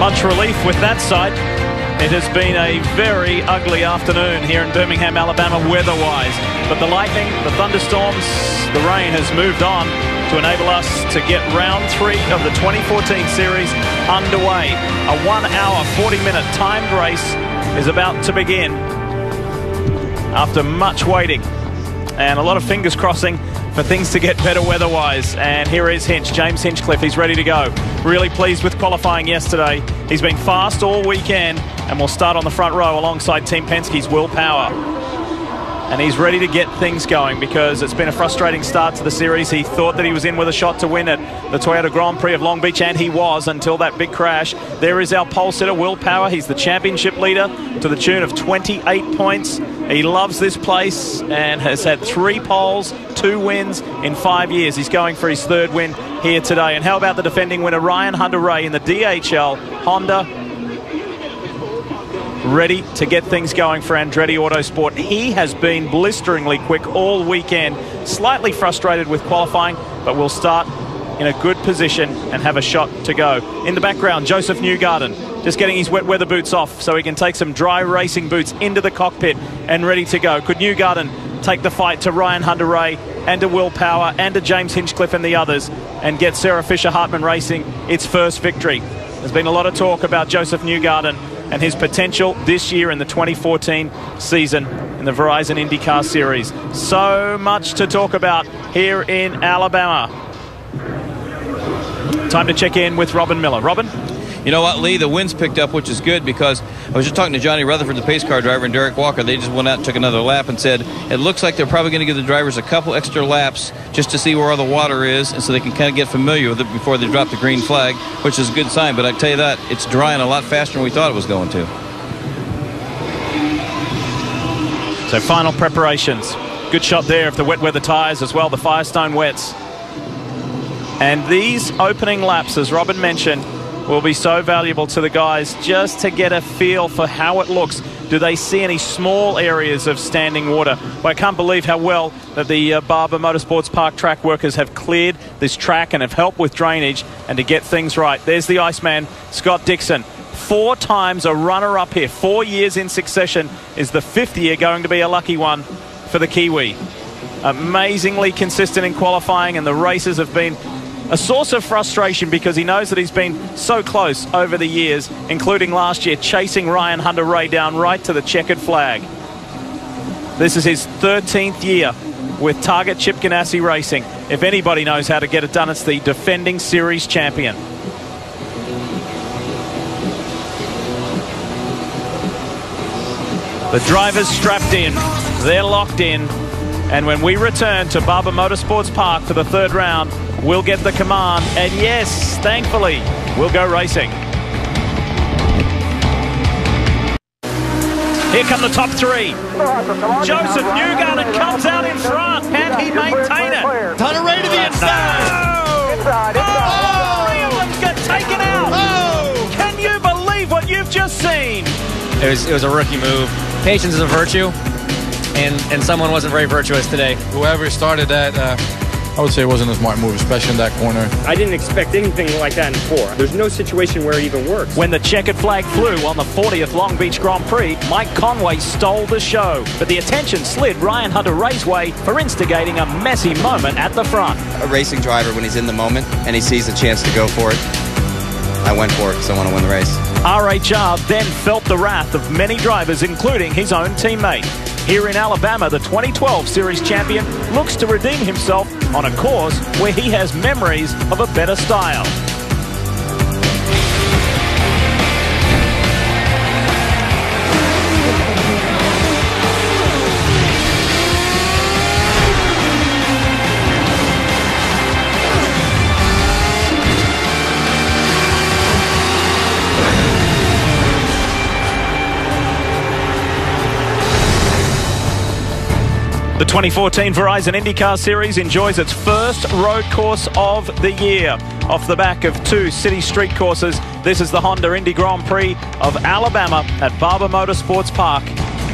Much relief with that sight. It has been a very ugly afternoon here in Birmingham, Alabama, weather-wise. But the lightning, the thunderstorms, the rain has moved on to enable us to get round 3 of the 2014 series underway. A 1 hour, 40-minute timed race is about to begin after much waiting and a lot of fingers crossing for things to get better weather-wise. And here is James Hinchcliffe. He's ready to go. Really pleased with qualifying yesterday. He's been fast all weekend and will start on the front row alongside Team Penske's Will Power. And he's ready to get things going because it's been a frustrating start to the series. He thought that he was in with a shot to win at the Toyota Grand Prix of Long Beach, and he was until that big crash. There is our pole sitter, Will Power. He's the championship leader to the tune of 28 points. He loves this place and has had 3 poles, 2 wins in 5 years. He's going for his 3rd win here today. And how about the defending winner, Ryan Hunter-Reay, in the DHL Honda? Ready to get things going for Andretti Autosport. He has been blisteringly quick all weekend. Slightly frustrated with qualifying, but will start in a good position and have a shot to go. In the background, Joseph Newgarden just getting his wet weather boots off so he can take some dry racing boots into the cockpit and ready to go. Could Newgarden take the fight to Ryan Hunter-Reay and to Will Power and to James Hinchcliffe and the others and get Sarah Fisher-Hartman Racing its first victory? There's been a lot of talk about Joseph Newgarden and his potential this year in the 2014 season in the Verizon IndyCar Series. So much to talk about here in Alabama. Time to check in with Robin Miller. Robin? You know what, Lee? The wind's picked up, which is good, because I was just talking to Johnny Rutherford, the pace car driver, and Derek Walker. They just went out and took another lap and said it looks like they're probably going to give the drivers a couple extra laps just to see where all the water is, and so they can kind of get familiar with it before they drop the green flag, which is a good sign. But I tell you that, it's drying a lot faster than we thought it was going to. So final preparations. Good shot there of the wet weather tyres as well, the Firestone wets. And these opening laps, as Robin mentioned, will be so valuable to the guys just to get a feel for how it looks. Do they see any small areas of standing water? Well, I can't believe how well that the Barber Motorsports Park track workers have cleared this track and have helped with drainage and to get things right. There's the Iceman, Scott Dixon. 4 times a runner-up here. 4 years in succession. Is the 5th year going to be a lucky one for the Kiwi? Amazingly consistent in qualifying, and the races have been a source of frustration because he knows that he's been so close over the years, including last year, chasing Ryan Hunter-Reay down right to the checkered flag. This is his 13th year with Target Chip Ganassi Racing. If anybody knows how to get it done, it's the defending series champion. The drivers strapped in, they're locked in, and when we return to Barber Motorsports Park for the 3rd round, we'll get the command, and yes, thankfully, we'll go racing. Here come the top 3. Joseph Newgarden comes out in front. Can he maintain it? Hunter-Reay to the inside. Oh! 3 of them get taken out. Oh! Can you believe what you've just seen? It was a rookie move. Patience is a virtue, and someone wasn't very virtuous today. Whoever started that, I would say it wasn't a smart move, especially in that corner. I didn't expect anything like that in 4. There's no situation where it even works. When the checkered flag flew on the 40th Long Beach Grand Prix, Mike Conway stole the show. But the attention slid Ryan Hunter-Reay's way for instigating a messy moment at the front. A racing driver, when he's in the moment and he sees a chance to go for it, I went for it because I want to win the race. RHR then felt the wrath of many drivers, including his own teammate. Here in Alabama, the 2012 Series champion looks to redeem himself on a course where he has memories of a better style. The 2014 Verizon IndyCar Series enjoys its first road course of the year. Off the back of 2 city street courses, this is the Honda Indy Grand Prix of Alabama at Barber Motorsports Park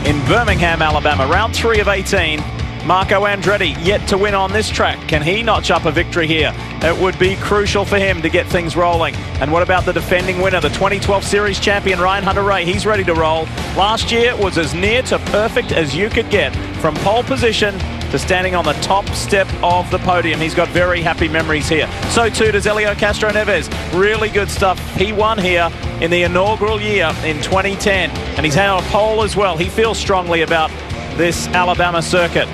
in Birmingham, Alabama. Round 3 of 18. Marco Andretti yet to win on this track. Can he notch up a victory here? It would be crucial for him to get things rolling. And what about the defending winner, the 2012 Series champion, Ryan Hunter-Reay? He's ready to roll. Last year was as near to perfect as you could get, from pole position to standing on the top step of the podium. He's got very happy memories here. So too does Helio Castroneves. Really good stuff. He won here in the inaugural year in 2010, and he's had a pole as well. He feels strongly about this Alabama circuit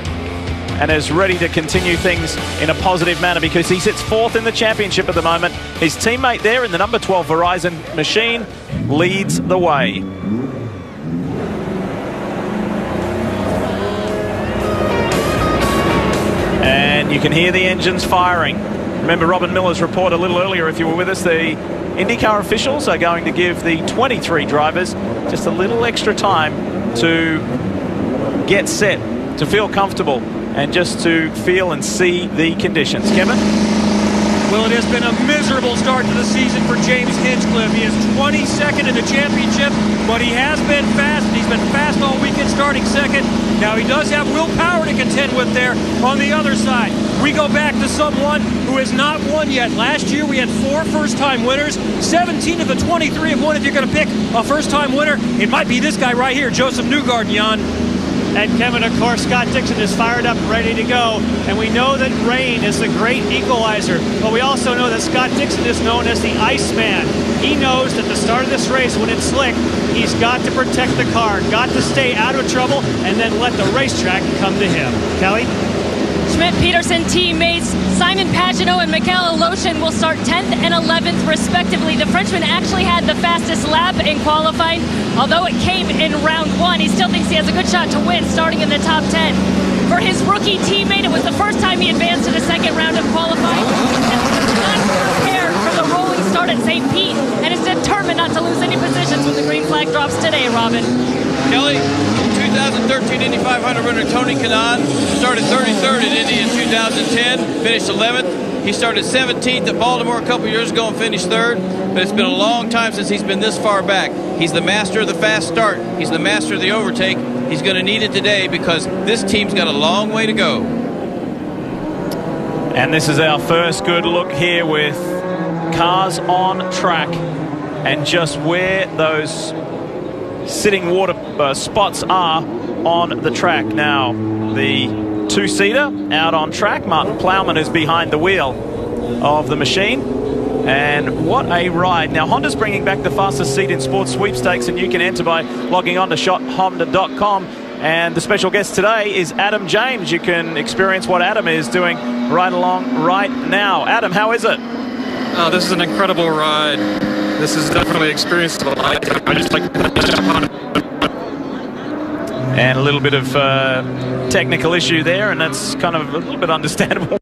and is ready to continue things in a positive manner because he sits 4th in the championship at the moment. His teammate there in the number 12 Verizon machine leads the way. And you can hear the engines firing. Remember Robin Miller's report a little earlier, if you were with us, the IndyCar officials are going to give the 23 drivers just a little extra time to get set, to feel comfortable, and just to feel and see the conditions. Kevin? Well, it has been a miserable start to the season for James Hinchcliffe. He is 22nd in the championship, but he has been fast. He's been fast all weekend, starting second. Now, he does have Will Power to contend with there on the other side. We go back to someone who has not won yet. Last year, we had 4 first-time winners. 17 of the 23 have won. If you're going to pick a first-time winner, it might be this guy right here, Joseph Newgarden, Jan. And Kevin, of course, Scott Dixon is fired up, ready to go. And we know that rain is the great equalizer. But we also know that Scott Dixon is known as the Iceman. He knows that the start of this race, when it's slick, he's got to protect the car, got to stay out of trouble, and then let the racetrack come to him. Kelly? Schmidt-Peterson teammates Simon Pagenaud and Michael Aloshin will start 10th and 11th respectively. The Frenchman actually had the fastest lap in qualifying. Although it came in round 1, he still thinks he has a good shot to win starting in the top 10. For his rookie teammate, it was the first time he advanced to the second round of qualifying. Not prepared for the rolling start at St. Pete and is determined not to lose any positions when the green flag drops today, Robin. Kelly, 2013 Indy 500 winner Tony Kanaan started 33rd at Indy in 2010, finished 11th. He started 17th at Baltimore a couple years ago and finished 3rd, but it's been a long time since he's been this far back. He's the master of the fast start. He's the master of the overtake. He's going to need it today because this team's got a long way to go. And this is our first good look here with cars on track and just where those sitting water spots are on the track. Now, the two-seater out on track. Martin Plowman is behind the wheel of the machine. And what a ride. Now, Honda's bringing back the fastest seat in sports sweepstakes, and you can enter by logging on to shophonda.com. And the special guest today is Adam James. You can experience what Adam is doing right along right now. Adam, how is it? Oh, this is an incredible ride. This is definitely an experience of a lifetime. I just like to jump on it. And a little bit of technical issue there, and that's kind of a little bit understandable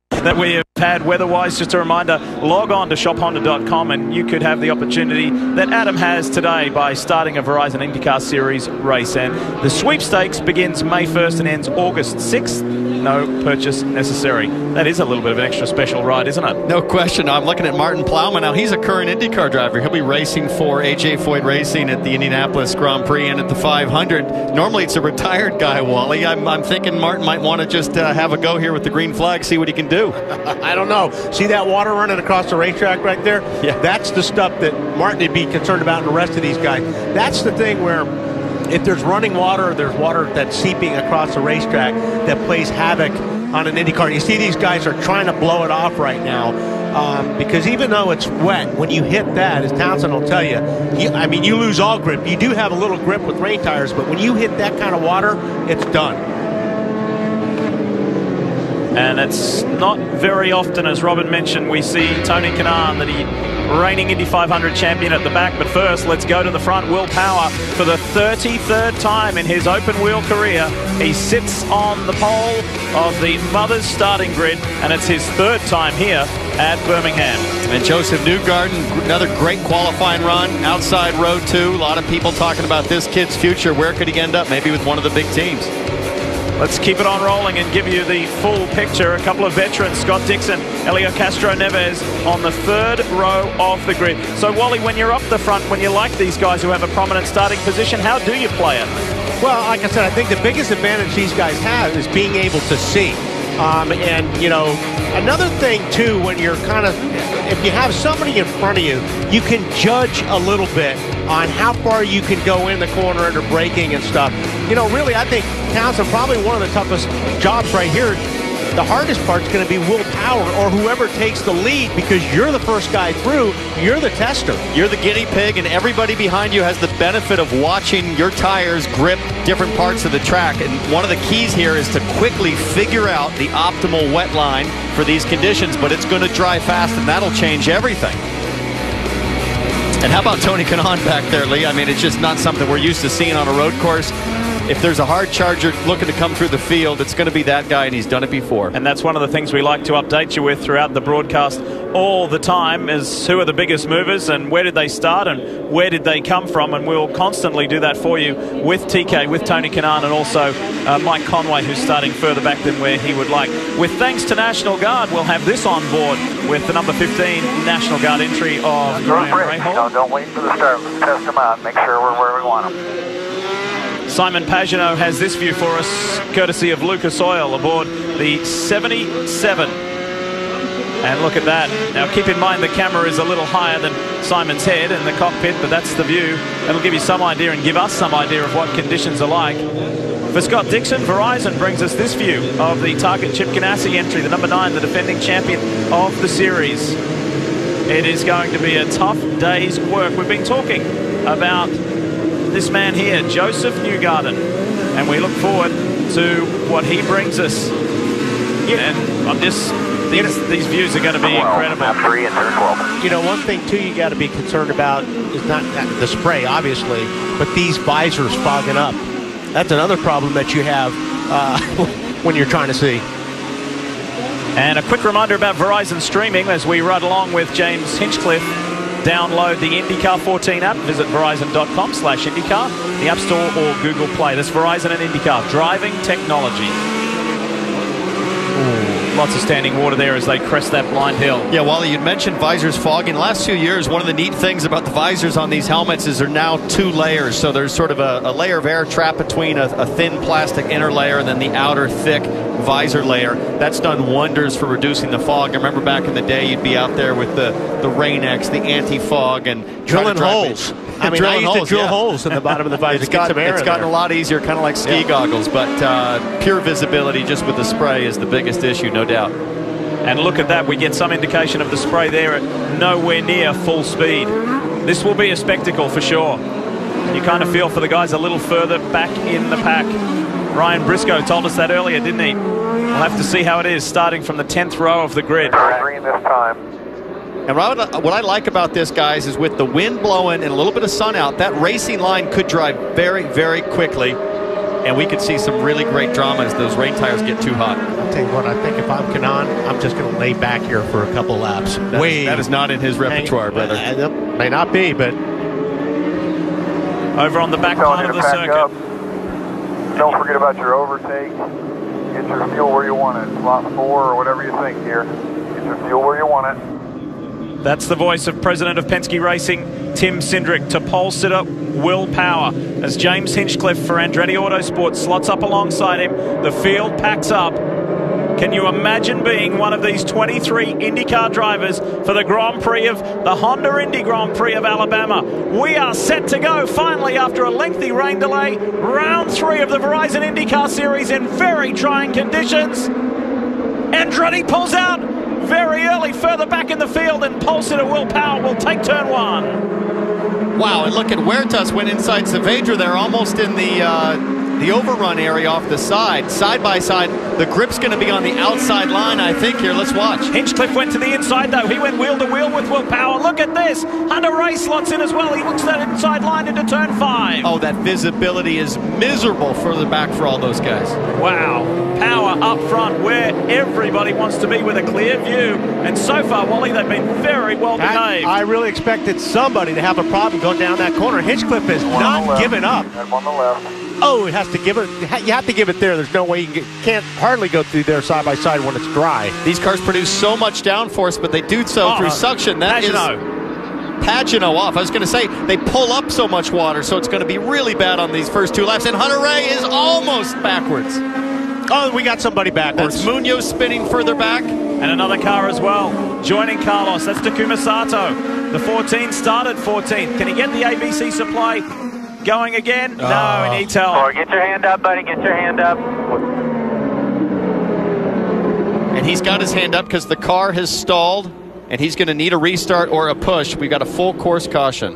that we have had weather-wise. Just a reminder, log on to shophonda.com and you could have the opportunity that Adam has today by starting a Verizon IndyCar Series race. And the sweepstakes begins May 1st and ends August 6th. No purchase necessary. That is a little bit of an extra special ride, isn't it? No question. I'm looking at Martin Plowman now. He's a current IndyCar driver. He'll be racing for AJ Foyt Racing at the Indianapolis Grand Prix and at the 500. Normally it's a retired guy, Wally. I'm thinking Martin might want to just have a go here with the green flag, see what he can do. I don't know. See that water running across the racetrack right there? Yeah. That's the stuff that Martin would be concerned about and the rest of these guys. That's the thing where if there's running water or there's water that's seeping across the racetrack that plays havoc on an IndyCar. You see these guys are trying to blow it off right now because even though it's wet, when you hit that, as Townsend will tell you, I mean, you lose all grip. You do have a little grip with rain tires, but when you hit that kind of water, it's done. And it's not very often, as Robin mentioned, we see Tony Kanaan, the reigning Indy 500 champion, at the back. But first, let's go to the front. Will Power, for the 33rd time in his open-wheel career, he sits on the pole of the Mothers starting grid, and it's his 3rd time here at Birmingham. And Joseph Newgarden, another great qualifying run, outside row 2. A lot of people talking about this kid's future. Where could he end up? Maybe with one of the big teams. Let's keep it on rolling and give you the full picture. A couple of veterans, Scott Dixon, Helio Castroneves on the 3rd row of the grid. So, Wally, when you're up the front, when you like these guys who have a prominent starting position, how do you play it? Well, like I said, I think the biggest advantage these guys have is being able to see. And, you know, another thing, too, when you're kind of, if you have somebody in front of you, you can judge a little bit on how far you can go in the corner under braking and stuff. You know, really, I think Townsend, probably one of the toughest jobs right here. The hardest part's going to be Will Power or whoever takes the lead, because you're the first guy through. You're the tester. You're the guinea pig, and everybody behind you has the benefit of watching your tires grip different parts of the track. And one of the keys here is to quickly figure out the optimal wet line for these conditions, but it's going to dry fast, and that'll change everything. And how about Tony Kanaan back there, Lee? I mean, it's just not something we're used to seeing on a road course. If there's a hard charger looking to come through the field, it's going to be that guy, and he's done it before. And that's one of the things we like to update you with throughout the broadcast all the time, is who are the biggest movers and where did they start and where did they come from. And we'll constantly do that for you with TK, with Tony Kanaan, and also Mike Conway, who's starting further back than where he would like. With thanks to National Guard, we'll have this on board with the number 15 National Guard entry of Graham Rahal. No, don't wait for the start. Let's test them out. Make sure we're where we want them. Simon Pagenaud has this view for us, courtesy of Lucas Oil, aboard the 77. And look at that. Now, keep in mind the camera is a little higher than Simon's head in the cockpit, but that's the view. That'll give you some idea and give us some idea of what conditions are like. For Scott Dixon, Verizon brings us this view of the Target Chip Ganassi entry, the number 9, the defending champion of the series. It is going to be a tough day's work. We've been talking about this man here, Joseph Newgarden, and we look forward to what he brings us. And I'm just, these views are going to be incredible. You know, one thing too you got to be concerned about is not the spray, obviously, but these visors fogging up. That's another problem that you have when you're trying to see. And a quick reminder about Verizon streaming as we ride along with James Hinchcliffe. Download the IndyCar 14 app. Visit verizon.com/IndyCar, the App Store or Google Play. That's Verizon and IndyCar, driving technology. Ooh, lots of standing water there as they crest that blind hill. Yeah, Wally, you'd mentioned visors fogging. The last few years, one of the neat things about the visors on these helmets is they're now 2 layers. So there's sort of a layer of air trapped between a thin plastic inner layer and then the outer thick visor layer. That's done wonders for reducing the fog. I remember back in the day, you'd be out there with the Rain-X, the anti-fog, and drilling holes. I mean, I used to drill holes in the bottom of the visor. It's gotten a lot easier, kind of like ski goggles, but pure visibility just with the spray is the biggest issue, no doubt. And look at that. We get some indication of the spray there at nowhere near full speed. This will be a spectacle for sure. You kind of feel for the guys a little further back in the pack. Ryan Briscoe told us that earlier, didn't he? We'll have to see how it is starting from the 10th row of the grid. Green this time. And what I like about this, guys, is with the wind blowing and a little bit of sun out, that racing line could drive very, very quickly, and we could see some really great drama as those rain tires get too hot. I'll tell you what, I think if I'm Kanaan, I'm just going to lay back here for a couple laps. That is not in his repertoire, brother. May not be, but... Over on the back part of the circuit. Don't forget about your overtake. Get your fuel where you want it. Slot 4 or whatever you think here. Get your fuel where you want it. That's the voice of President of Penske Racing, Tim Cindric, to pole sitter Will Power. As James Hinchcliffe for Andretti Autosport slots up alongside him, the field packs up. Can you imagine being one of these 23 IndyCar drivers for the Grand Prix of the Honda Indy Grand Prix of Alabama? We are set to go finally after a lengthy rain delay. Round 3 of the Verizon IndyCar Series in very trying conditions. Andretti pulls out very early, further back in the field, and pole sitter Will Power will take turn 1. Wow, and look at Huertas went inside Saavedra there, almost in the overrun area off the side. Side by side, the grip's going to be on the outside line, I think, here. Let's watch. Hinchcliffe went to the inside, though. He went wheel to wheel with Will Power. Look at this. Hunter Ray slots in as well. He looks that inside line into turn 5. Oh, that visibility is miserable further back for all those guys. Wow. Power up front where everybody wants to be with a clear view. And so far, Wally, they've been very well behaved. I really expected somebody to have a problem going down that corner. Hinchcliffe has not given up. And on the left. Oh, it has to give it. You have to give it there. There's no way you can't hardly go through there side by side when it's dry. These cars produce so much downforce, but they do so through suction. That is Pagano off. I was going to say, they pull up so much water, so it's going to be really bad on these first 2 laps. And Hunter Ray is almost backwards. Oh, we got somebody backwards. That's Munoz spinning further back. And another car as well. Joining Carlos, that's Takuma Sato. The 14 started 14th. Can he get the ABC supply going again? No, he needs help. Get your hand up, buddy. Get your hand up. And he's got his hand up because the car has stalled, and he's going to need a restart or a push. We've got a full course caution.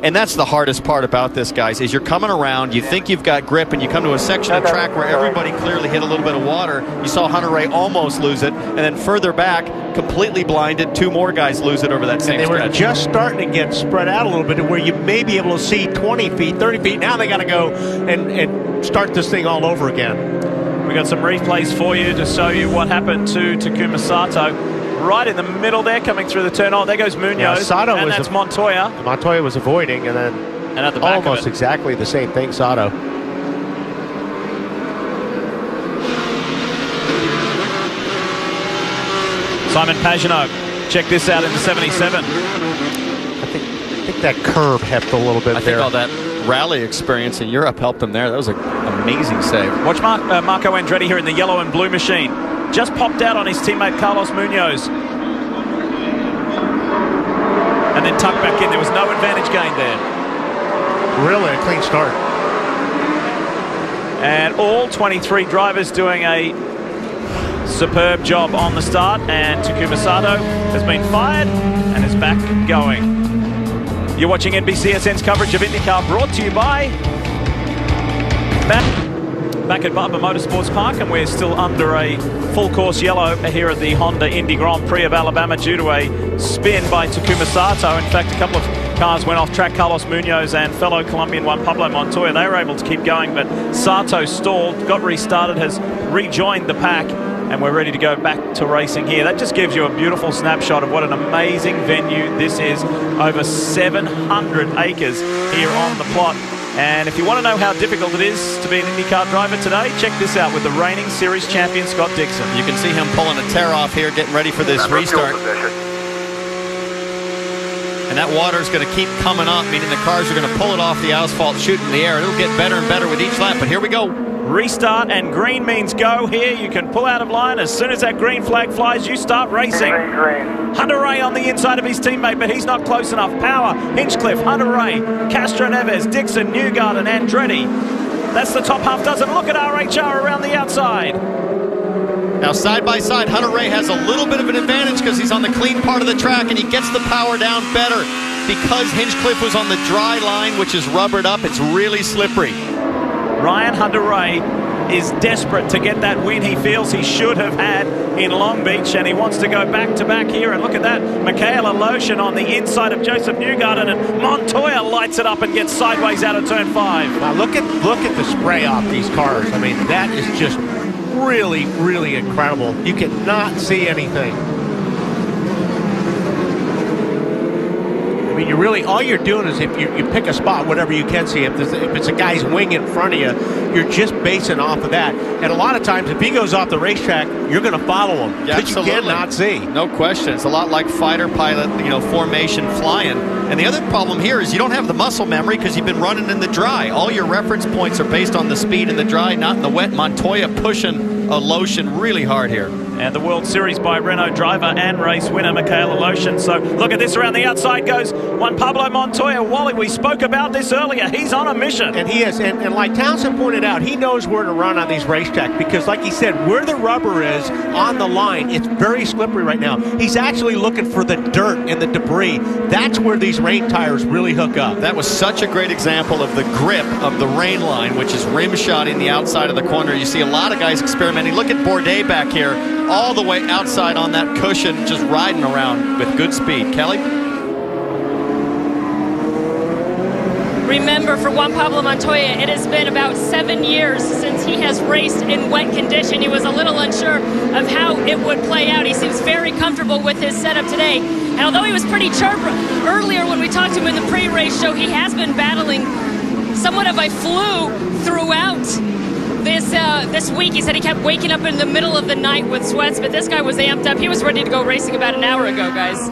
And that's the hardest part about this, guys, is you're coming around, you think you've got grip, and you come to a section of track where everybody clearly hit a little bit of water. You saw Hunter Ray almost lose it, and then further back, completely blinded, 2 more guys lose it over that same stretch. And they were just starting to get spread out a little bit where you may be able to see 20 feet, 30 feet. Now they got to go and start this thing all over again. We got some replays for you to show you what happened to Takuma Sato. Right in the middle there, coming through the turn. Oh, there goes Munoz. Yeah, Sato and was that's Montoya. Montoya was avoiding, and then at the back almost exactly the same thing, Sato. Simon Pagano. Check this out in the 77. I think that curve helped a little bit there. I think all that rally experience in Europe helped him there. That was an amazing save. Watch Marco Andretti here in the yellow and blue machine. Just popped out on his teammate Carlos Munoz. And then tucked back in. There was no advantage gained there. Really a clean start. And all 23 drivers doing a superb job on the start. And Takuma Sato has been fired and is back going. You're watching NBCSN's coverage of IndyCar, brought to you by back at Barber Motorsports Park, and we're still under a full course yellow here at the Honda Indy Grand Prix of Alabama due to a spin by Takuma Sato. In fact, a couple of cars went off track. Carlos Munoz and fellow Colombian Juan Pablo Montoya, they were able to keep going, but Sato stalled, got restarted, has rejoined the pack, and we're ready to go back to racing here. That just gives you a beautiful snapshot of what an amazing venue this is. Over 700 acres here on the plot. And if you want to know how difficult it is to be an IndyCar driver today, check this out with the reigning series champion, Scott Dixon. You can see him pulling a tear off here, getting ready for this restart. And that water is going to keep coming up, meaning the cars are going to pull it off the asphalt, shoot in the air. It'll get better and better with each lap, but here we go. Restart, and green means go here. You can pull out of line. As soon as that green flag flies, you start racing. Green. Hunter Ray on the inside of his teammate, but he's not close enough. Power, Hinchcliffe, Hunter Ray, Castro Neves, Dixon, Newgarden, Andretti. That's the top half dozen. Look at RHR around the outside. Now, side by side, Hunter Ray has a little bit of an advantage because he's on the clean part of the track, and he gets the power down better. Because Hinchcliffe was on the dry line, which is rubbered up, it's really slippery. Ryan Hunter Ray is desperate to get that win he feels he should have had in Long Beach, and he wants to go back-to-back here. And look at that, Michaela Lotion on the inside of Joseph Newgarden, and Montoya lights it up and gets sideways out of turn 5. Now look at the spray off these cars. I mean, that is just really, really incredible. You cannot see anything. I mean, you really, all you're doing is if you pick a spot, whatever you can see, if it's a guy's wing in front of you, you're just basing off of that. And a lot of times, if he goes off the racetrack, you're going to follow him because you cannot see. No question. It's a lot like fighter pilot, formation flying. And the other problem here is you don't have the muscle memory because you've been running in the dry. All your reference points are based on the speed in the dry, not in the wet. Montoya pushing a Lotion really hard here. And the World Series by Renault driver and race winner Michaela Lotion. So look at this, around the outside goes Juan Pablo Montoya. Wally, we spoke about this earlier. He's on a mission. And he is. And like Townsend pointed out, he knows where to run on these racetracks because, like he said, where the rubber is on the line, it's very slippery right now. He's actually looking for the dirt and the debris. That's where these rain tires really hook up. That was such a great example of the grip of the rain line, which is rim shotting the outside of the corner. You see a lot of guys experimenting. Look at Bourdais back here, all the way outside on that cushion, just riding around with good speed. Kelly? Remember, for Juan Pablo Montoya, it has been about 7 years since he has raced in wet condition. He was a little unsure of how it would play out. He seems very comfortable with his setup today. And although he was pretty chirp earlier when we talked to him in the pre-race show, he has been battling somewhat of a flu throughout this week. He said he kept waking up in the middle of the night with sweats, but this guy was amped up. He was ready to go racing about an hour ago, guys.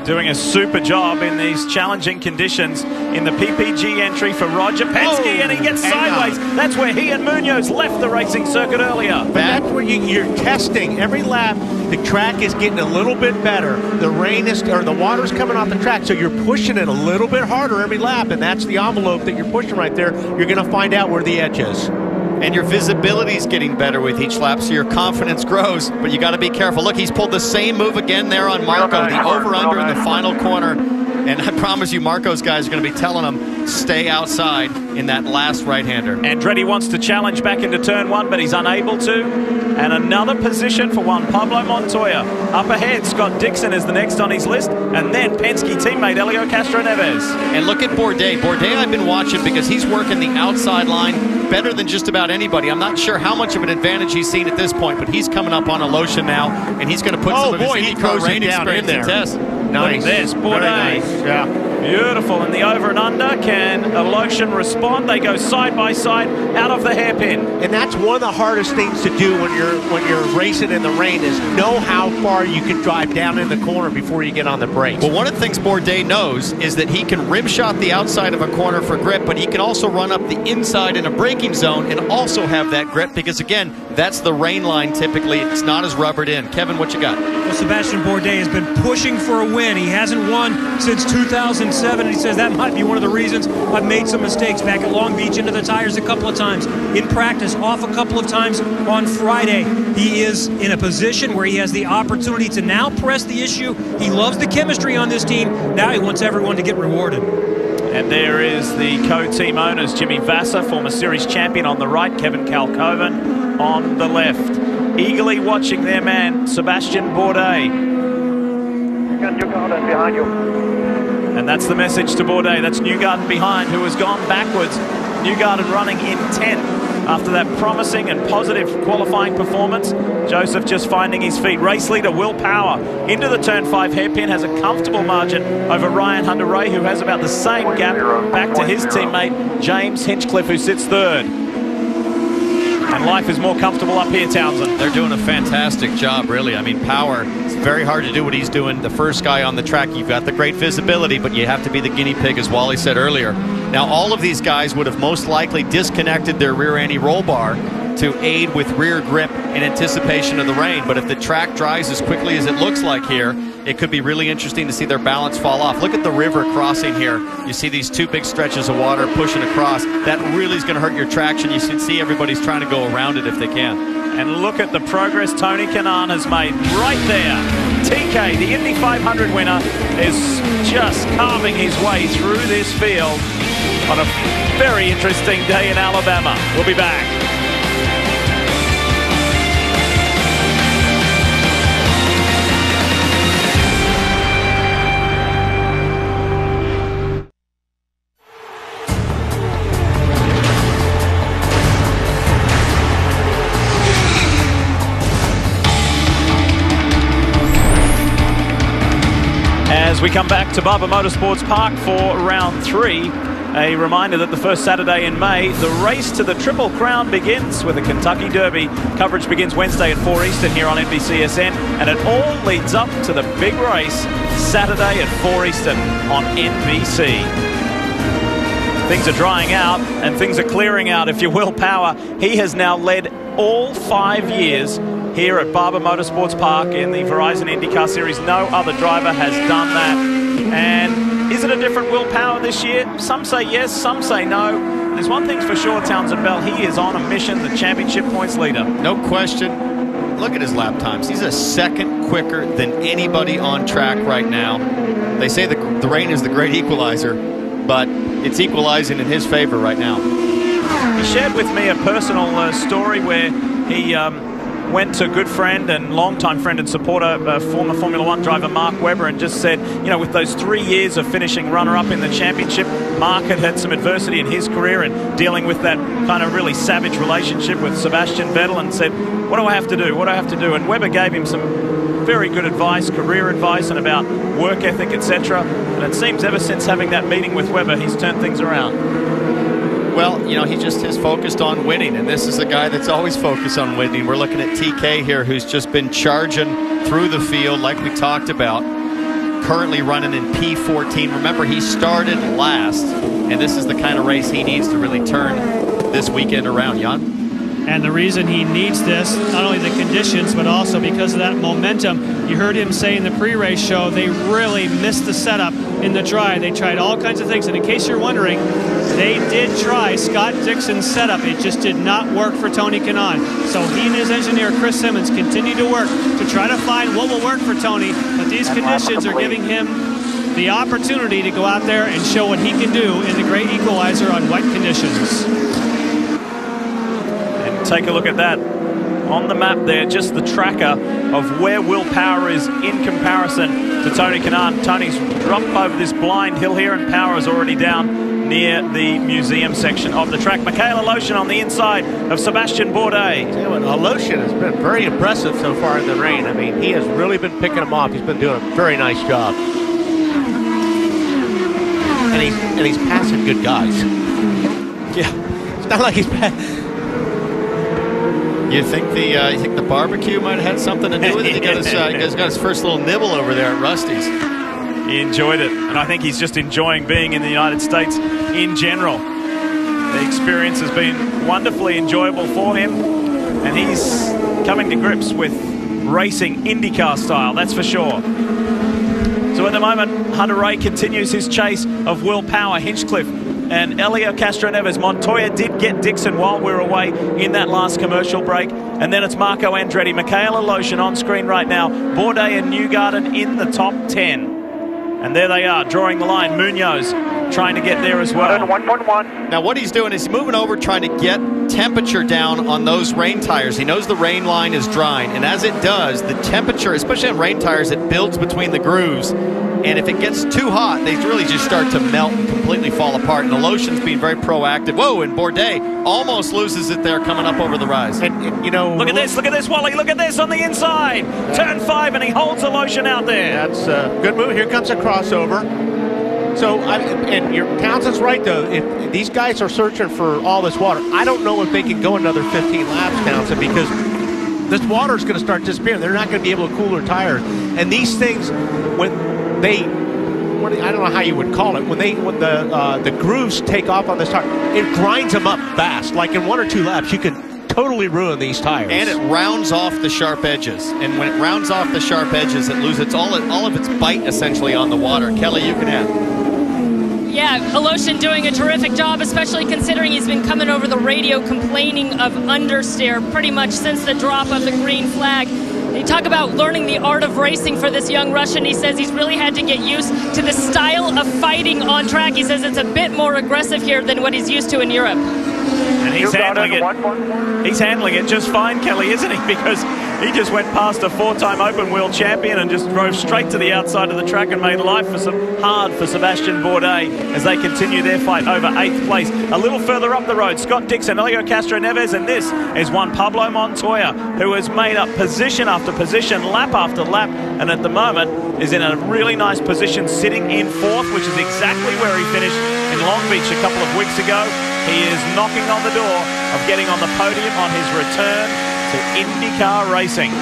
doing a super job in these challenging conditions in the PPG entry for Roger Penske, and he gets sideways. That's where he and Munoz left the racing circuit earlier. That's where you're testing every lap. The track is getting a little bit better. The rain is, or the water's coming off the track, so you're pushing it a little bit harder every lap, and that's the envelope that you're pushing right there. You're going to find out where the edge is. And your visibility is getting better with each lap, so your confidence grows, but you got to be careful. Look, he's pulled the same move again there on Marco, the over-under in the final corner. And I promise you, Marco's guys are going to be telling him, stay outside in that last right-hander. Andretti wants to challenge back into turn one, but he's unable to. And another position for Juan Pablo Montoya. Up ahead, Scott Dixon is the next on his list, and then Penske teammate Helio Castroneves. And look at Bourdais. Bourdais I've been watching because he's working the outside line better than just about anybody. I'm not sure how much of an advantage he's seen at this point, but he's coming up on Alosha now, and he's going to put some of his IndyCar rain experience in test. Nice. Look at this, Bourdais. Nice. Yeah. Beautiful. And the over and under, can Alosha respond? They go side by side out of the hairpin. And that's one of the hardest things to do when you're racing in the rain, is know how far you can drive down in the corner before you get on the brakes. Well, one of the things Bourdais knows is that he can rim shot the outside of a corner for grip, but he can also run up the inside in a braking zone and also have that grip, because again, that's the rain line typically. It's not as rubbered in. Kevin, what you got? Well, Sebastian Bourdais has been pushing for a win. He hasn't won since 2007, and he says that might be one of the reasons I've made some mistakes back at Long Beach, into the tires a couple of times, in practice, off a couple of times on Friday. He is in a position where he has the opportunity to now press the issue. He loves the chemistry on this team. Now he wants everyone to get rewarded. And there is the co-team owners, Jimmy Vasser, former series champion, on the right, Kevin Kalkoven on the left. Eagerly watching their man, Sebastian Bourdais. You got Newgarden behind you. And that's the message to Bourdais. That's Newgarden behind, who has gone backwards. Newgarden running in 10th after that promising and positive qualifying performance. Joseph just finding his feet. Race leader Will Power into the turn 5 hairpin, has a comfortable margin over Ryan Hunter-Reay, who has about the same gap back to his teammate James Hinchcliffe, who sits third. And life is more comfortable up here, Townsend. They're doing a fantastic job, really. I mean, Power, it's very hard to do what he's doing. The first guy on the track, you've got the great visibility, but you have to be the guinea pig, as Wally said earlier. Now, all of these guys would have most likely disconnected their rear anti-roll bar to aid with rear grip in anticipation of the rain. But if the track dries as quickly as it looks like here, it could be really interesting to see their balance fall off. Look at the river crossing here. You see these two big stretches of water pushing across. That really is going to hurt your traction. You can see everybody's trying to go around it if they can. And look at the progress Tony Kanaan has made right there. TK, the Indy 500 winner, is just carving his way through this field on a very interesting day in Alabama. We'll be back. As we come back to Barber Motorsports Park for round 3, a reminder that the first Saturday in May, the race to the Triple Crown begins with the Kentucky Derby. Coverage begins Wednesday at 4 Eastern here on NBCSN, and it all leads up to the big race Saturday at 4 Eastern on NBC. Things are drying out and things are clearing out, if you will. Power, he has now led all 5 years here at Barber Motorsports Park in the Verizon IndyCar Series. No other driver has done that. And is it a different Will Power this year? Some say yes, some say no. There's one thing's for sure, Townsend Bell, he is on a mission, the championship points leader. No question. Look at his lap times. He's a second quicker than anybody on track right now. They say the rain is the great equalizer, but it's equalizing in his favor right now. He shared with me a personal story where he went to good friend and longtime friend and supporter, former Formula One driver Mark Webber, and just said, you know, with those 3 years of finishing runner-up in the championship, Mark had had some adversity in his career and dealing with that kind of really savage relationship with Sebastian Vettel, and said, what do I have to do? What do I have to do? And Webber gave him some very good advice, career advice, and about work ethic, etc. And it seems ever since having that meeting with Webber, he's turned things around. Well, you know, he just is focused on winning, and this is a guy that's always focused on winning. We're looking at TK here, who's just been charging through the field like we talked about. currently running in P14. Remember, he started last, and this is the kind of race he needs to really turn this weekend around, Jan. And the reason he needs this, not only the conditions, but also because of that momentum. You heard him say in the pre-race show, they really missed the setup in the dry. They tried all kinds of things. And in case you're wondering, they did try Scott Dixon's setup. It just did not work for Tony Kanaan. So he and his engineer, Chris Simmons, continue to work to try to find what will work for Tony. But these conditions are giving him the opportunity to go out there and show what he can do in the great equalizer on wet conditions. Take a look at that on the map there, just the tracker of where Will Power is in comparison to Tony Kanaan. Tony's dropped over this blind hill here, and Power is already down near the museum section of the track. Michaela Lotion on the inside of Sebastian Bourdais. Lotion has been very impressive so far in the rain. I mean, he has really been picking them off. He's been doing a very nice job. And he's passing good guys. Yeah, it's not like he's You think the barbecue might have had something to do with it? He got his first little nibble over there at Rusty's. He enjoyed it, and I think he's just enjoying being in the United States in general. The experience has been wonderfully enjoyable for him, and he's coming to grips with racing IndyCar style, that's for sure. So at the moment, Hunter Ray continues his chase of Will Power, Hinchcliffe, and Elio Castroneves. Montoya did get Dixon while we were away in that last commercial break. And then it's Marco Andretti, Michaela Lotion on screen right now. Bourdais and Newgarden in the top 10. And there they are, drawing the line. Munoz trying to get there as well. 1.1. Now what he's doing is moving over, trying to get temperature down on those rain tires. He knows the rain line is drying, and as it does, the temperature, especially on rain tires, it builds between the grooves. And if it gets too hot, they really just start to melt and completely fall apart. And the Lotion's being very proactive. Whoa, and Bourdais almost loses it there coming up over the rise. And you know, look at this, Wally. Look at this on the inside. Turn 5, and he holds the Lotion out there. That's a good move. Here comes a crossover. So, and your Townsend's right, though. If these guys are searching for all this water, I don't know if they can go another 15 laps, Townsend, because this water is going to start disappearing. They're not going to be able to cool their tires. And these things, when I don't know how you would call it, when the grooves take off on this tire, it grinds them up fast. Like in 1 or 2 laps, you can totally ruin these tires. And it rounds off the sharp edges. And when it rounds off the sharp edges, it loses all of its bite essentially on the water. Kelly, you can add. Yeah, Lotion doing a terrific job, especially considering he's been coming over the radio complaining of understeer pretty much since the drop of the green flag. You talk about learning the art of racing for this young Russian. He says he's really had to get used to the style of fighting on track. He says it's a bit more aggressive here than what he's used to in Europe. And he's handling it. He's handling it just fine, Kelly, isn't he? Because he just went past a 4-time open wheel champion and just drove straight to the outside of the track and made life hard for Sebastian Bourdais as they continue their fight over 8th place. A little further up the road, Scott Dixon, Elio Castroneves, and this is Juan Pablo Montoya, who has made up position after position, lap after lap, and at the moment is in a really nice position, sitting in 4th, which is exactly where he finished in Long Beach a couple of weeks ago. He is knocking on the door of getting on the podium on his return to IndyCar racing.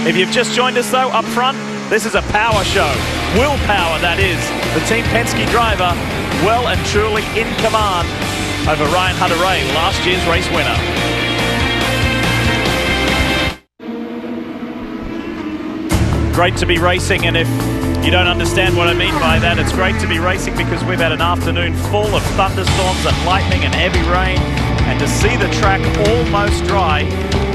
If you've just joined us, though, up front, this is a power show. Will Power, that is. The Team Penske driver, well and truly in command over Ryan Hunter-Reay, last year's race winner. Great to be racing, and if you don't understand what I mean by that, it's great to be racing because we've had an afternoon full of thunderstorms and lightning and heavy rain, and to see the track almost dry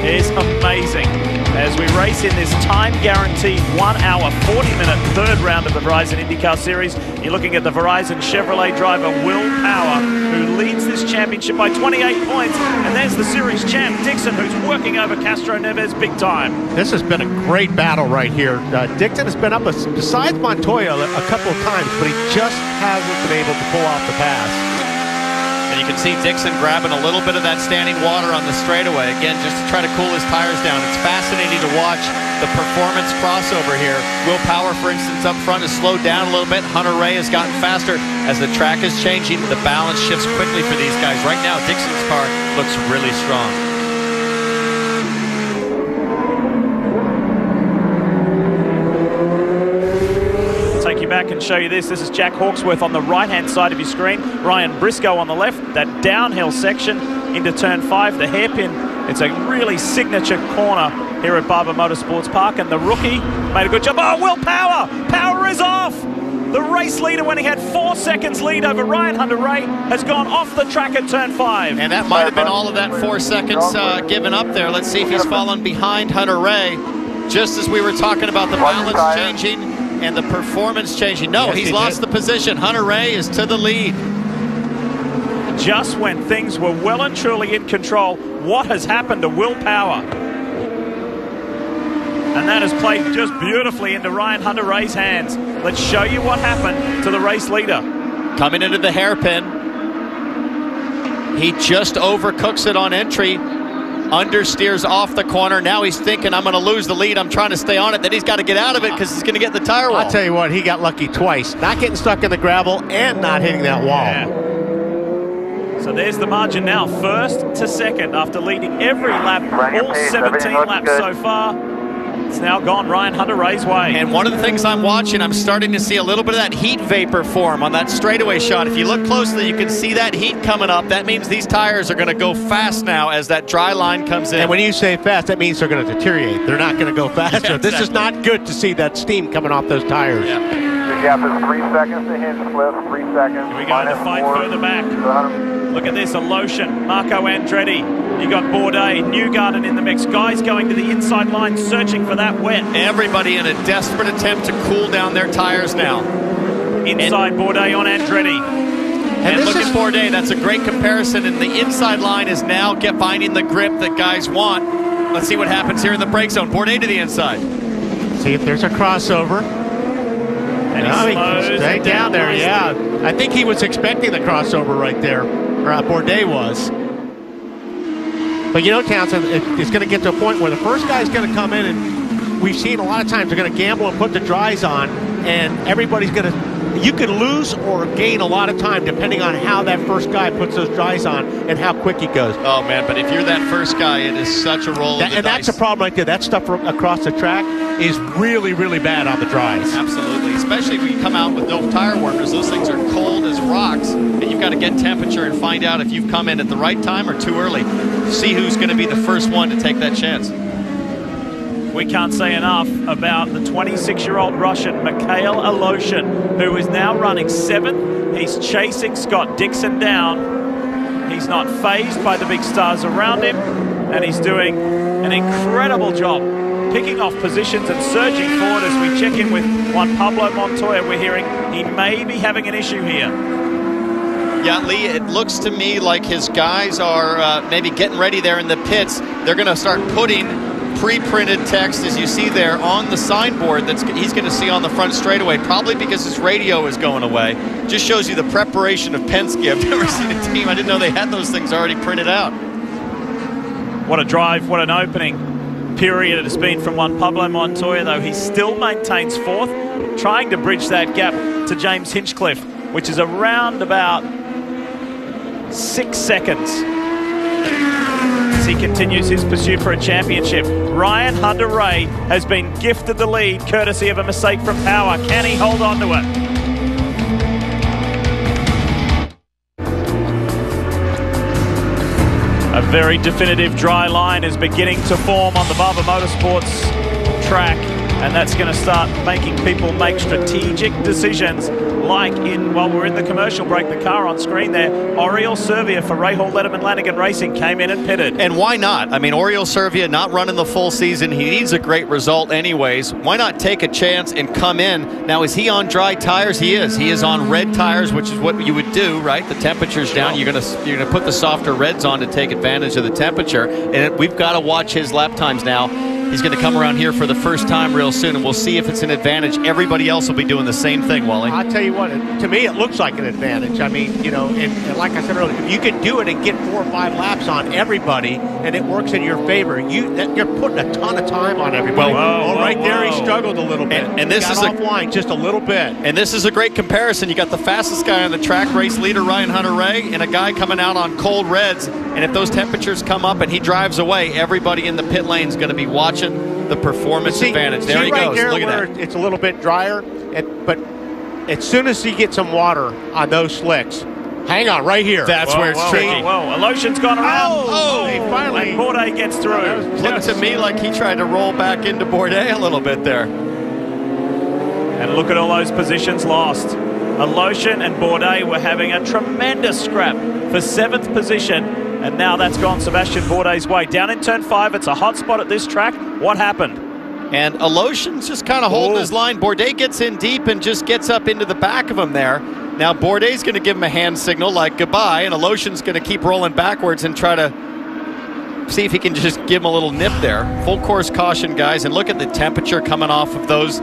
is amazing. As we race in this time-guaranteed 1 hour, 40-minute third round of the Verizon IndyCar Series, you're looking at the Verizon Chevrolet driver Will Power, who leads this championship by 28 points, and there's the series champ Dixon, who's working over Castroneves big time. This has been a great battle right here. Dixon has been up besides Montoya a couple of times, but he just hasn't been able to pull off the pass. And you can see Dixon grabbing a little bit of that standing water on the straightaway, again, just to try to cool his tires down. It's fascinating to watch the performance crossover here. Will Power, for instance, up front has slowed down a little bit. Hunter-Reay has gotten faster. As the track is changing, the balance shifts quickly for these guys. Right now, Dixon's car looks really strong. show you this. This is Jack Hawksworth on the right-hand side of your screen. Ryan Briscoe on the left. That downhill section into turn 5, the hairpin. It's a really signature corner here at Barber Motorsports Park, and the rookie made a good job. Oh, Will Power! Power is off! The race leader, when he had 4 seconds lead over Ryan Hunter-Reay, has gone off the track at turn 5. And that might have been all of that 4 seconds given up there. Let's see if he's fallen behind Hunter-Reay. Just as we were talking about the balance changing and the performance changing. No, he's lost the position. Hunter-Reay is to the lead. Just when things were well and truly in control, what has happened to Will Power? And that has played just beautifully into Ryan Hunter-Reay's hands. Let's show you what happened to the race leader. Coming into the hairpin. He just overcooks it on entry. Understeers off the corner. Now he's thinking, I'm going to lose the lead. I'm trying to stay on it. Then he's got to get out of it because he's going to get the tire wall. I'll tell you what, he got lucky twice. Not getting stuck in the gravel and not hitting that wall. Yeah. So there's the margin now. First to second after leading every lap, all 17 laps so far. It's now gone Ryan Hunter-Reay's way. And one of the things I'm watching, I'm starting to see a little bit of that heat vapor form on that straightaway shot. If you look closely, you can see that heat coming up. That means these tires are going to go fast now as that dry line comes in. And when you say fast, that means they're going to deteriorate. They're not going to go faster. Yeah, exactly. This is not good to see that steam coming off those tires. Your gap is 3 seconds to Hinchcliffe, 3 seconds. Here we go, the fight further back. Look at this, Aloshin, Marco Andretti. You got Bourdais, Newgarden in the mix. Guys going to the inside line, searching for that wet. Everybody in a desperate attempt to cool down their tires now. Inside Bourdais on Andretti. And look at Bourdais, that's a great comparison. And the inside line is now finding the grip that guys want. Let's see what happens here in the brake zone. Bourdais to the inside. See if there's a crossover. And he slows straight down there, yeah. I think he was expecting the crossover right there. Bourdais was. But you know, Townsend, it's going to get to a point where the first guy's going to come in, and we've seen a lot of times they're going to gamble and put the dries on, and everybody's going to, you can lose or gain a lot of time depending on how that first guy puts those dries on and how quick he goes. Oh man, but if you're that first guy, it is such a roll of the dice. And that's a problem right there. That stuff across the track is really, really bad on the dries. Absolutely, especially when you come out with no tire warmers. Those things are cold as rocks, and you've got to get temperature and find out if you've come in at the right time or too early. See who's going to be the first one to take that chance. We can't say enough about the 26-year-old Russian, Mikhail Aloshin, who is now running 7th. He's chasing Scott Dixon down. He's not fazed by the big stars around him, and he's doing an incredible job picking off positions and surging forward as we check in with Juan Pablo Montoya. We're hearing he may be having an issue here. Yeah, Lee, it looks to me like his guys are maybe getting ready there in the pits. They're going to start putting pre-printed text, as you see there, on the signboard that he's going to see on the front straightaway, probably because his radio is going away. Just shows you the preparation of Penske. I've never seen a team. I didn't know they had those things already printed out. What a drive, what an opening period it has been from Juan Pablo Montoya, though he still maintains 4th, trying to bridge that gap to James Hinchcliffe, which is around about 6 seconds. As he continues his pursuit for a championship, Ryan Hunter-Reay has been gifted the lead courtesy of a mistake from Power. Can he hold on to it? A very definitive dry line is beginning to form on the Barber Motorsports track, and that's going to start making people make strategic decisions, like while we're in the commercial break, the car on screen there, Oriol Servia for Rahal Letterman Lanigan Racing came in and pitted. And why not? I mean, Oriol Servia not running the full season. He needs a great result anyways. Why not take a chance and come in? Now, is he on dry tires? He is. He is on red tires, which is what you would do, right? The temperature's down. You're gonna put the softer reds on to take advantage of the temperature. And we've got to watch his lap times now. He's going to come around here for the first time real soon, and we'll see if it's an advantage. Everybody else will be doing the same thing, Wally. I'll tell you what, to me, it looks like an advantage. I mean, you know, and like I said earlier, if you can do it and get 4 or 5 laps on everybody, and it works in your favor, you're putting a ton of time on everybody. Right there, he struggled a little bit. And this is offline just a little bit. And this is a great comparison. You got the fastest guy on the track, race leader Ryan Hunter-Reay, and a guy coming out on cold reds. And if those temperatures come up and he drives away, everybody in the pit lane is going to be watching the performance advantage. There he goes. There look at where that. It's a little bit drier, but as soon as he gets some water on those slicks, hang on, right here. That's where it's tricky. Whoa, Alotion's gone around. He finally. And Bourdais gets through. Looked to me like he tried to roll back into Bourdais a little bit there. And look at all those positions lost. Alotion and Bourdais were having a tremendous scrap for 7th position, and now that's gone Sebastian Bourdais' way. Down in turn 5, it's a hot spot at this track. What happened? And Alotion's just kind of holding his line. Bourdais gets in deep and just gets up into the back of him there. Now Bourdais going to give him a hand signal like goodbye, and Alotion's going to keep rolling backwards and try to see if he can just give him a little nip there. Full course caution, guys, and look at the temperature coming off of those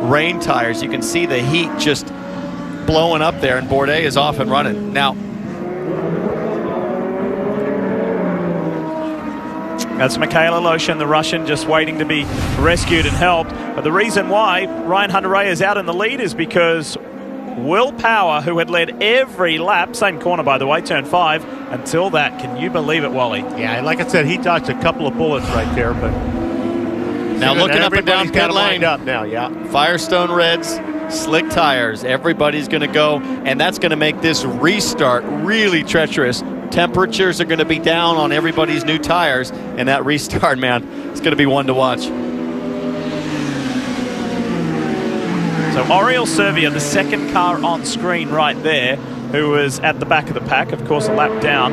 rain tires. You can see the heat just blowing up there, and Bourdais is off and running. Now, that's Mikhail Aloshin, the Russian, just waiting to be rescued and helped. But the reason why Ryan Hunter-Reay is out in the lead is because Will Power, who had led every lap, same corner by the way, turn 5, until that. Can you believe it, Wally? Yeah, like I said, he dodged a couple of bullets right there, but now looking up and down pit lane. Up now, yeah. Firestone Reds, slick tires. Everybody's going to go, and that's going to make this restart really treacherous. Temperatures are going to be down on everybody's new tires, and that restart, man, it's going to be one to watch. So Oriol Servia, the second car on screen right there, who was at the back of the pack, of course a lap down,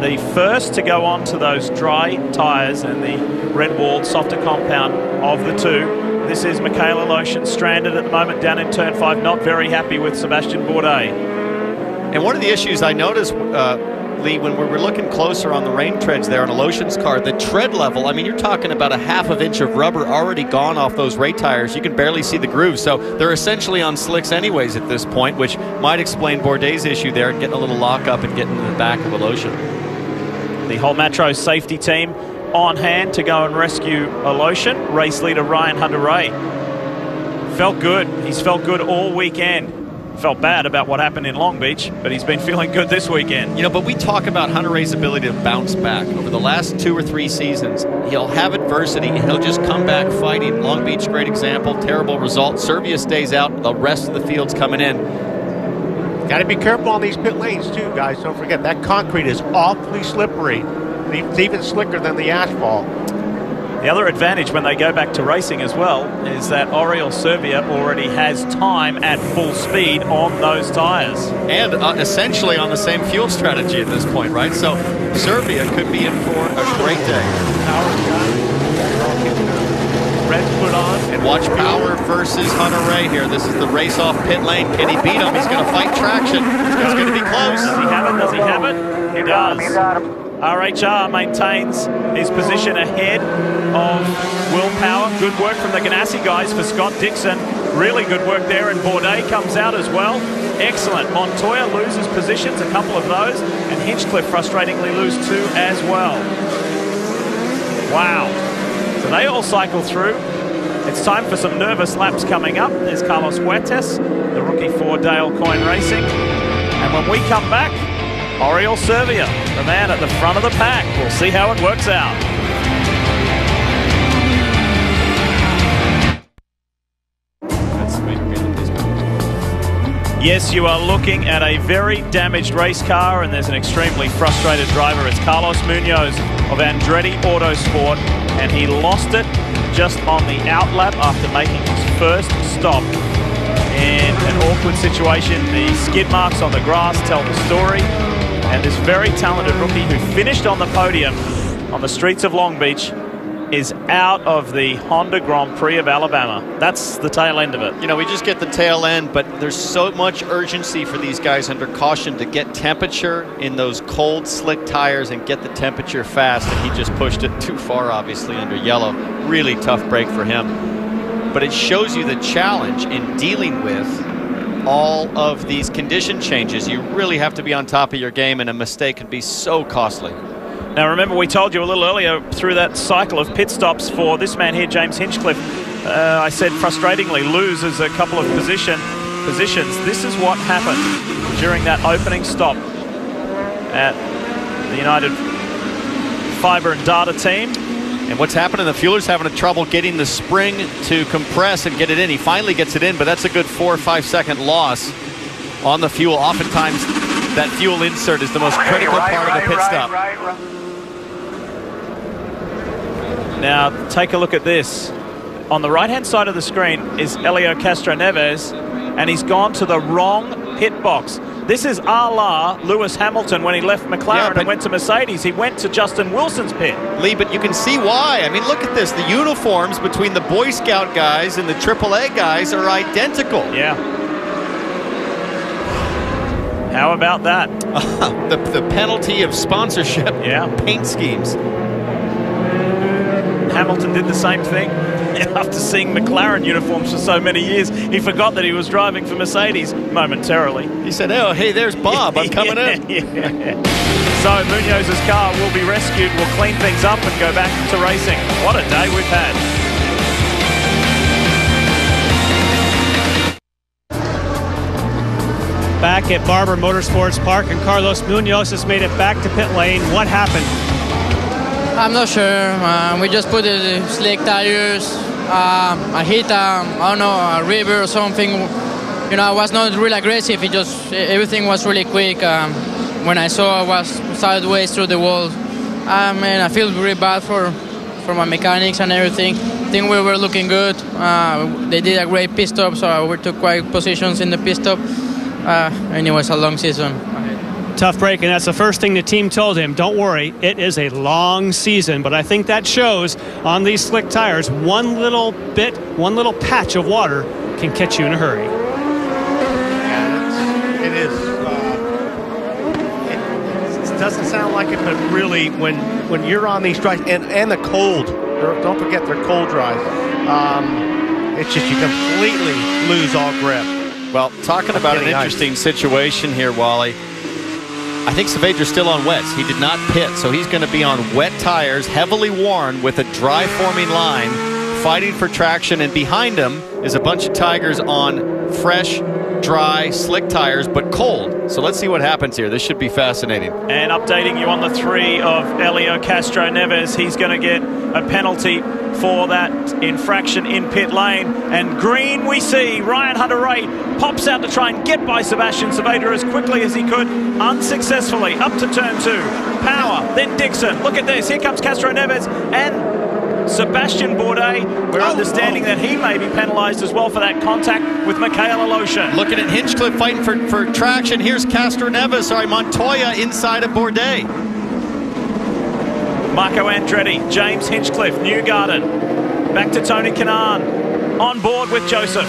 the first to go on to those dry tires and the red-walled softer compound of the two. This is Mikhail Aloshin, stranded at the moment down in turn 5, not very happy with Sebastian Bourdais. And one of the issues I noticed, Lee, when we were looking closer on the rain treads there on Aloshin's car, the tread level, I mean, you're talking about a half of inch of rubber already gone off those race tires. You can barely see the grooves, so they're essentially on slicks anyways at this point, which might explain Bourdais' issue there and getting a little lock up and getting to the back of Aloshin. The whole Matro safety team on hand to go and rescue Aloshin. Race leader Ryan Hunter-Reay felt good. He's felt good all weekend. Felt bad about what happened in Long Beach, but he's been feeling good this weekend. You know, but we talk about Hunter-Reay's ability to bounce back. Over the last 2 or 3 seasons, he'll have adversity and he'll just come back fighting. Long Beach, great example, terrible result. Servia stays out, the rest of the field's coming in. Got to be careful on these pit lanes too, guys. Don't forget, that concrete is awfully slippery. It's even slicker than the asphalt. The other advantage when they go back to racing as well is that Oriol Servia already has time at full speed on those tires. And essentially on the same fuel strategy at this point, right? So Servia could be in for a great day. Red's put on. And watch Power versus Hunter-Reay here. This is the race off pit lane. Can he beat him? He's going to fight traction. It's going to be close. Does he have it? Does he have it? He does. RHR maintains his position ahead of Will Power. Good work from the Ganassi guys for Scott Dixon. Really good work there, and Bourdais comes out as well. Excellent. Montoya loses positions, a couple of those, and Hinchcliffe frustratingly lose 2 as well. Wow. So they all cycle through. It's time for some nervous laps coming up. There's Carlos Huertas, the rookie for Dale Coyne Racing. And when we come back, Oriol Servia, the man at the front of the pack. We'll see how it works out. Yes, you are looking at a very damaged race car, and there's an extremely frustrated driver. It's Carlos Munoz of Andretti Autosport, and he lost it just on the outlap after making his first stop. In an awkward situation, the skid marks on the grass tell the story. And this very talented rookie who finished on the podium on the streets of Long Beach is out of the Honda Grand Prix of Alabama. That's the tail end of it. You know, we just get the tail end, but there's so much urgency for these guys under caution to get temperature in those cold, slick tires and get the temperature fast, and he just pushed it too far, obviously, under yellow. Really tough break for him. But it shows you the challenge in dealing with all of these condition changes. You really have to be on top of your game, and a mistake can be so costly. Now remember, we told you a little earlier through that cycle of pit stops for this man here, James Hinchcliffe, I said frustratingly loses a couple of positions. This is what happened during that opening stop at the United Fiber and Data team. And what's happening, the fueler's having trouble getting the spring to compress and get it in. He finally gets it in, but that's a good 4 or 5 second loss on the fuel. Oftentimes, that fuel insert is the most critical part of the pit stop. Now, take a look at this. On the right-hand side of the screen is Helio Castroneves, and he's gone to the wrong pit box. This is a la Lewis Hamilton when he left McLaren and went to Mercedes. He went to Justin Wilson's pit. Lee, but you can see why. I mean, look at this. The uniforms between the Boy Scout guys and the AAA guys are identical. Yeah. How about that? The penalty of sponsorship. Yeah. Paint schemes. Hamilton did the same thing. After seeing McLaren uniforms for so many years, he forgot that he was driving for Mercedes momentarily. He said, oh, hey, there's Bob. I'm coming in. So Munoz's car will be rescued. We'll clean things up and go back to racing. What a day we've had. Back at Barber Motorsports Park, and Carlos Munoz has made it back to pit lane. What happened? I'm not sure. We just put the slick tires. I hit, I don't know, a river or something. You know, I was not really aggressive. Everything was really quick. When I saw I was sideways through the wall. I feel really bad for my mechanics and everything. I think we were looking good. They did a great pit stop, so we took quiet positions in the pit stop. And it was a long season. Tough break, and that's the first thing the team told him. Don't worry, it is a long season, but I think that shows on these slick tires, one little patch of water can catch you in a hurry. Yeah, it is. It doesn't sound like it, but really, when you're on these drives, and the cold, don't forget they're cold drives, it's just you completely lose all grip. Well, talking about an interesting situation here, Wally. I think Saavedra's still on wets. He did not pit, so he's going to be on wet tires, heavily worn with a dry forming line, fighting for traction, and behind him is a bunch of Tigers on fresh, dry, slick tires, but cold. So let's see what happens here. This should be fascinating. And updating you on the 3 of Helio Castroneves, he's going to get a penalty for that infraction in pit lane. And green we see. Ryan Hunter-Reay pops out to try and get by Sebastian Saavedra as quickly as he could, unsuccessfully, up to turn 2. Power, then Dixon. Look at this. Here comes Castroneves and Sebastian Bourdais. We're understanding that he may be penalised as well for that contact with Michael Alosha. Looking at Hinchcliffe fighting for traction. Here's Montoya inside of Bourdais. Marco Andretti, James Hinchcliffe, Newgarden. Back to Tony Kanaan. On board with Joseph.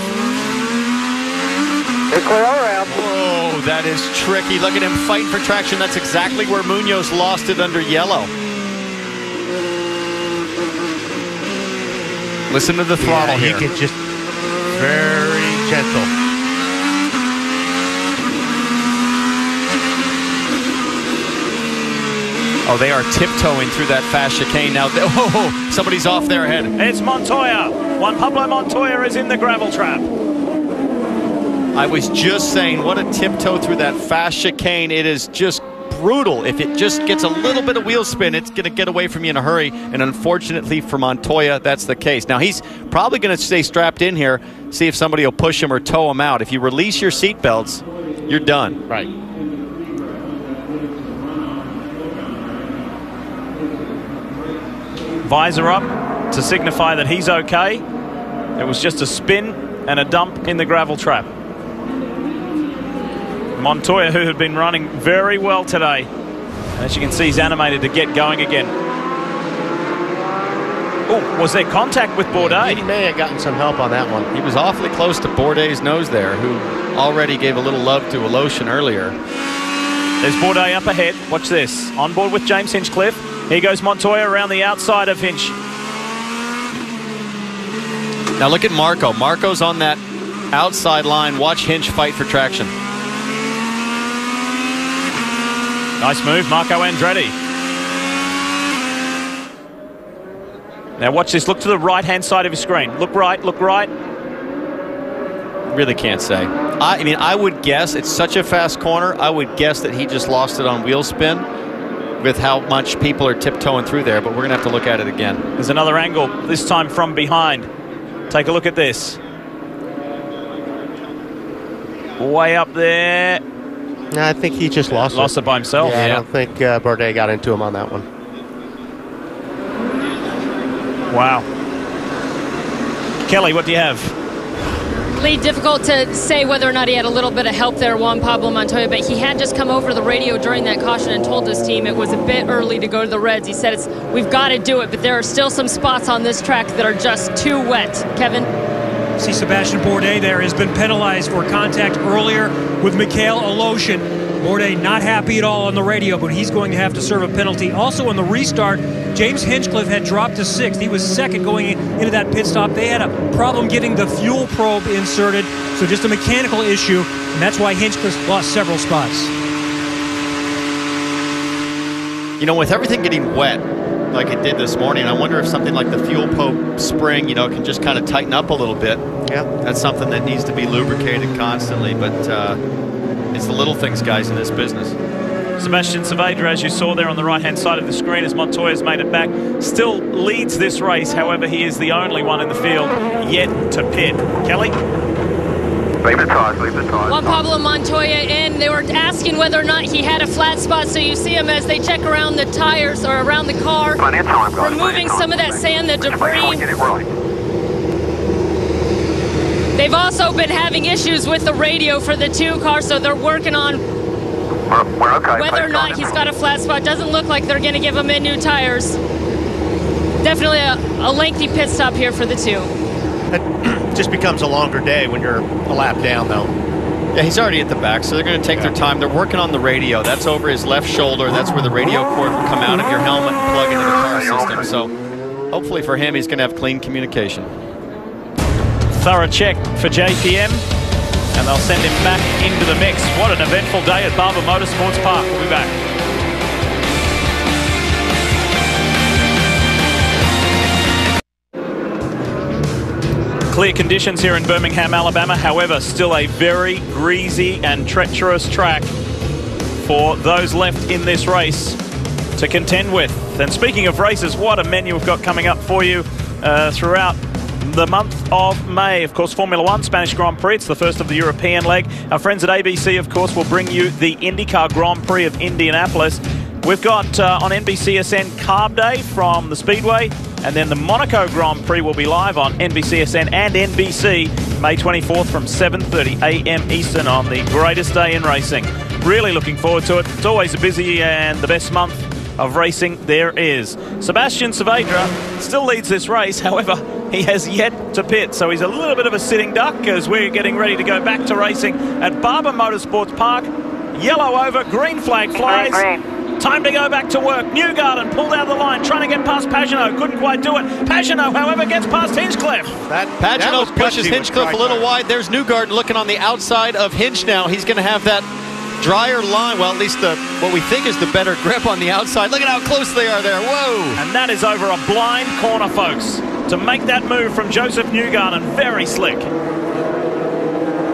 Whoa, that is tricky. Look at him fighting for traction. That's exactly where Munoz lost it under yellow. Listen to the throttle here. He can just very gentle. Oh, they are tiptoeing through that fast chicane now. Oh, somebody's off there ahead. It's Montoya. Juan Pablo Montoya is in the gravel trap. I was just saying, what a tiptoe through that fast chicane. It is just brutal. If it just gets a little bit of wheel spin, it's going to get away from you in a hurry. And unfortunately for Montoya, that's the case. Now, he's probably going to stay strapped in here, see if somebody will push him or tow him out. If you release your seat belts, you're done. Right. Visor up to signify that he's okay. It was just a spin and a dump in the gravel trap. Montoya, who had been running very well today, as you can see, he's animated to get going again. Oh, was there contact with Bourdais? He may have gotten some help on that one. He was awfully close to Bourdais' nose there, who already gave a little love to Aloshin earlier. There's Bourdais up ahead. Watch this. On board with James Hinchcliffe. Here goes Montoya around the outside of Hinch. Now look at Marco. Marco's on that outside line. Watch Hinch fight for traction. Nice move, Marco Andretti. Now watch this. Look to the right-hand side of your screen. Look right, look right. Really can't say. I mean, I would guess, it's such a fast corner, I would guess that he just lost it on wheel spin. with how much people are tiptoeing through there, but we're going to have to look at it again. There's another angle, this time from behind. Take a look at this. Way up there. I think he just lost it by himself. Yeah, I don't think Bourdais got into him on that one. Wow. Kelly, what do you have? Lee, difficult to say whether or not he had a little bit of help there, Juan Pablo Montoya, but he had just come over the radio during that caution and told his team it was a bit early to go to the Reds. He said, we've got to do it, but there are still some spots on this track that are just too wet. Kevin? See, Sebastian Bourdais there has been penalized for contact earlier with Mikhail Aloshin. Bourdais not happy at all on the radio, but he's going to have to serve a penalty. Also on the restart, James Hinchcliffe had dropped to 6th. He was second going into that pit stop. They had a problem getting the fuel probe inserted, so just a mechanical issue, and that's why Hinchcliffe lost several spots. You know, with everything getting wet, like it did this morning, I wonder if something like the fuel probe spring, you know, can just kind of tighten up a little bit. Yeah. That's something that needs to be lubricated constantly, but it's the little things, guys, in this business. Sebastian Saavedra, as you saw there on the right-hand side of the screen, as Montoya's made it back, still leads this race. However, he is the only one in the field yet to pit. Kelly? Leave the tires, leave the tires. Juan Pablo Montoya in. They were asking whether or not he had a flat spot, so you see him as they check around the tires or around the car, Plenty of time, guys. removing some of that sand, the debris. Get it right. They've also been having issues with the radio for the 2 cars, so they're working on we're okay. whether or not he's got a flat spot. Doesn't look like they're going to give him in new tires. Definitely a lengthy pit stop here for the 2. It just becomes a longer day when you're a lap down, though. Yeah, he's already at the back, so they're going to take their time. They're working on the radio. That's over his left shoulder. That's where the radio cord will come out of your helmet and plug into the car system. So hopefully for him, he's going to have clean communication. Thorough check for JPM, and they'll send him back into the mix. What an eventful day at Barber Motorsports Park. We'll be back. Clear conditions here in Birmingham, Alabama. However, still a very greasy and treacherous track for those left in this race to contend with. And speaking of races, what a menu we've got coming up for you throughout the month of May. Of course, Formula One, Spanish Grand Prix. It's the first of the European leg. Our friends at ABC, of course, will bring you the IndyCar Grand Prix of Indianapolis. We've got on NBCSN Carb Day from the Speedway, and then the Monaco Grand Prix will be live on NBCSN and NBC May 24th from 7:30 a.m. Eastern on the greatest day in racing. Really looking forward to it. It's always a busy and the best month of racing there is. Sebastian Saavedra still leads this race. However, he has yet to pit, so he's a little bit of a sitting duck as we're getting ready to go back to racing at Barber Motorsports Park. Yellow over, green flag flies. Time to go back to work. Newgarden pulled out of the line, trying to get past Pagenaud. Couldn't quite do it. Pagenaud, however, gets past Hinchcliffe. Pagenaud pushes Hinchcliffe a little wide. There's Newgarden looking on the outside of Hinch now. He's going to have that drier line, well, at least what we think is the better grip on the outside. Look at how close they are there. Whoa! And that is over a blind corner, folks, to make that move from Joseph Newgarden. Very slick.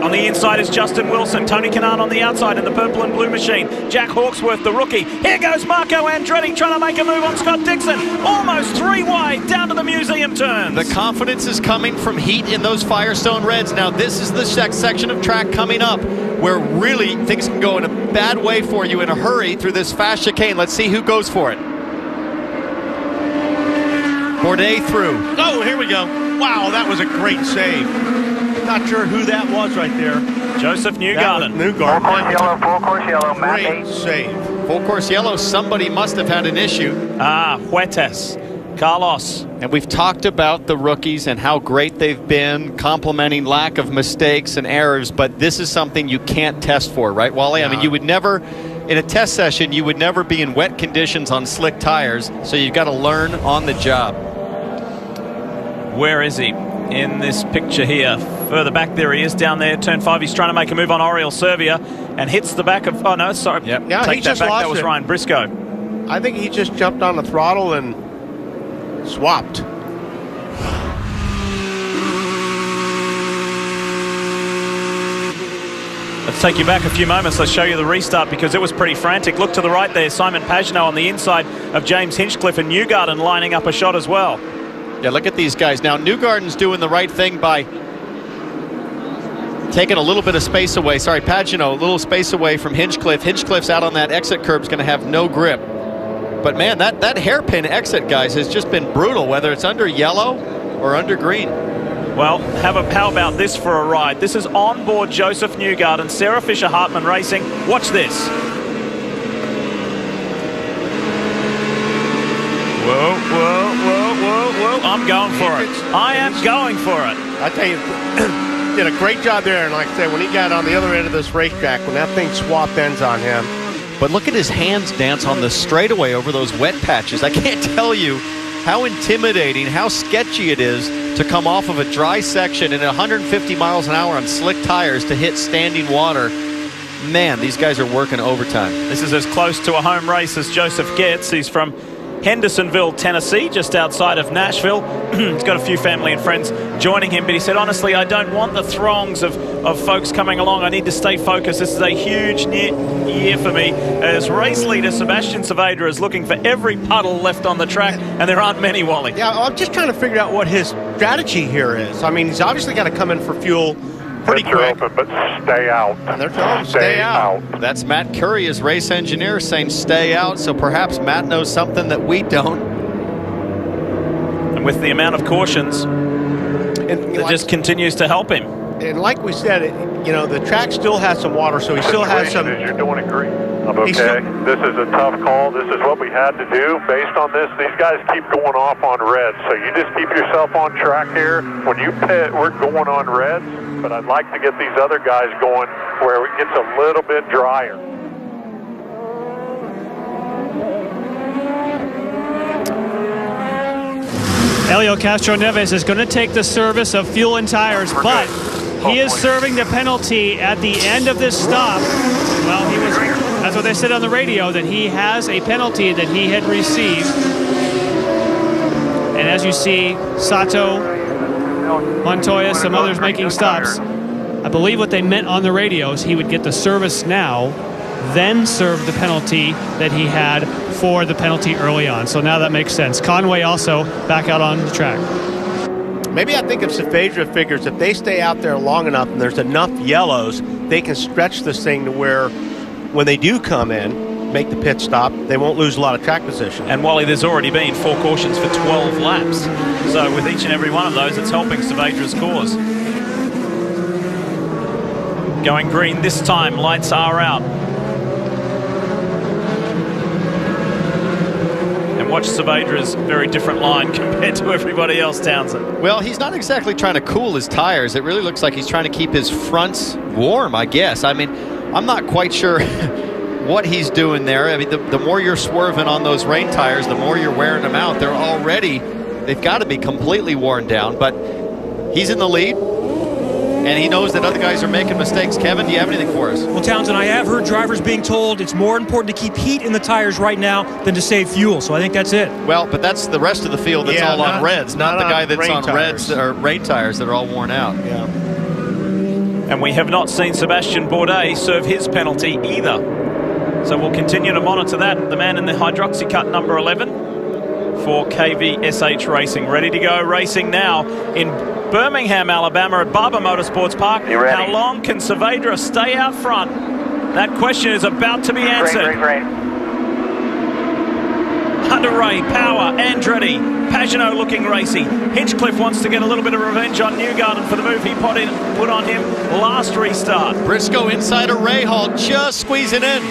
On the inside is Justin Wilson. Tony Kanaan on the outside in the purple and blue machine. Jack Hawksworth, the rookie. Here goes Marco Andretti trying to make a move on Scott Dixon. Almost 3 wide down to the museum turns. The confidence is coming from heat in those Firestone Reds. Now this is the section of track coming up where really things can go in a bad way for you in a hurry through this fast chicane. Let's see who goes for it. Bourdais through. Oh, here we go. Wow, that was a great save. Not sure who that was right there. Joseph Newgarden. Newgarden. Full course yellow, Matt Great 8. save. Full course yellow, somebody must have had an issue. Huertas. Carlos. And we've talked about the rookies and how great they've been, complimenting lack of mistakes and errors, but this is something you can't test for, right, Wally? No. I mean, you would never, in a test session, you would never be in wet conditions on slick tires, so you've got to learn on the job. Where is he in this picture here? Further back, there he is down there, turn 5. He's trying to make a move on Oriol Servia and hits the back of, oh no, sorry. Yep. Yeah, Take he that just back. lost That was it. Ryan Briscoe. I think he just jumped on the throttle and swapped. Let's take you back a few moments. Let's show you the restart because it was pretty frantic. Look to the right there, Simon Pagenaud on the inside of James Hinchcliffe, and Newgarden lining up a shot as well. Yeah, look at these guys. Now, Newgarden's doing the right thing by taking a little bit of space away. Sorry, Pagenaud, a little space away from Hinchcliffe. Hinchcliffe's out on that exit curb, is going to have no grip. But man, that hairpin exit, guys, has just been brutal, whether it's under yellow or under green. Well, how about this for a ride? This is onboard Joseph Newgarden, Sarah Fisher-Hartman Racing. Watch this. Whoa, whoa, whoa, whoa, whoa. I'm going for it. I am going for it. I tell you, did a great job there. And like I said, when he got on the other end of this racetrack, when that thing swapped ends on him. But look at his hands dance on the straightaway over those wet patches. I can't tell you how intimidating, how sketchy it is to come off of a dry section in 150 miles an hour on slick tires to hit standing water. Man, these guys are working overtime. This is as close to a home race as Joseph gets. He's from Hendersonville, Tennessee, just outside of Nashville. He's got a few family and friends joining him, but he said, honestly, I don't want the throngs of folks coming along. I need to stay focused. This is a huge year for me. As race leader Sebastian Saavedra is looking for every puddle left on the track, and there aren't many, Wally. Yeah, I'm just trying to figure out what his strategy here is. I mean, he's obviously got to come in for fuel pretty quick. Open, but stay out. And they're telling him stay out. That's Matt Curry, his race engineer, saying stay out. So perhaps Matt knows something that we don't. And with the amount of cautions, it just continues to help him. And like we said, you know, the track still has some water, so he still has some. You're doing it great. I'm okay. This is a tough call. This is what we had to do. Based on this, these guys keep going off on reds. So you just keep yourself on track here. When you pit, we're going on reds. But I'd like to get these other guys going where it gets a little bit drier. Helio Castro-Neves is going to take the service of fuel and tires, but he is serving the penalty at the end of this stop. Well, that's what they said on the radio, that he has a penalty that he had received. And as you see, Sato, Montoya, some others making stops. I believe what they meant on the radio is he would get the service now, then serve the penalty that he had for the penalty early on. So now that makes sense. Conway also back out on the track. Maybe I think if Saavedra figures if they stay out there long enough and there's enough yellows, they can stretch this thing to where when they do come in, make the pit stop, they won't lose a lot of track position. And Wally, there's already been 4 cautions for 12 laps. So with each and every one of those, it's helping Saavedra's cause. Going green this time, lights are out. And watch Saavedra's very different line compared to everybody else, Townsend. Well, he's not exactly trying to cool his tires. It really looks like he's trying to keep his fronts warm, I guess. I mean, I'm not quite sure what he's doing there. I mean, the more you're swerving on those rain tires, the more you're wearing them out. They've got to be completely worn down, but he's in the lead. And he knows that other guys are making mistakes. Kevin, do you have anything for us? Well, Townsend, I have heard drivers being told it's more important to keep heat in the tires right now than to save fuel. So I think that's it. Well, but that's the rest of the field that's all on reds, not the guy that's on reds or rain tires that are all worn out. Yeah. And we have not seen Sebastian Bourdais serve his penalty either. So we'll continue to monitor that. The man in the hydroxy cut, number 11 for KVSH Racing. Ready to go racing now in Birmingham, Alabama at Barber Motorsports Park. How long can Saavedra stay out front? That question is about to be answered. Great. Hunter Ray, Power, Andretti, Pagenaud looking racy. Hinchcliffe wants to get a little bit of revenge on Newgarden for the move he put on him last restart. Briscoe inside of Rahal, just squeezing in.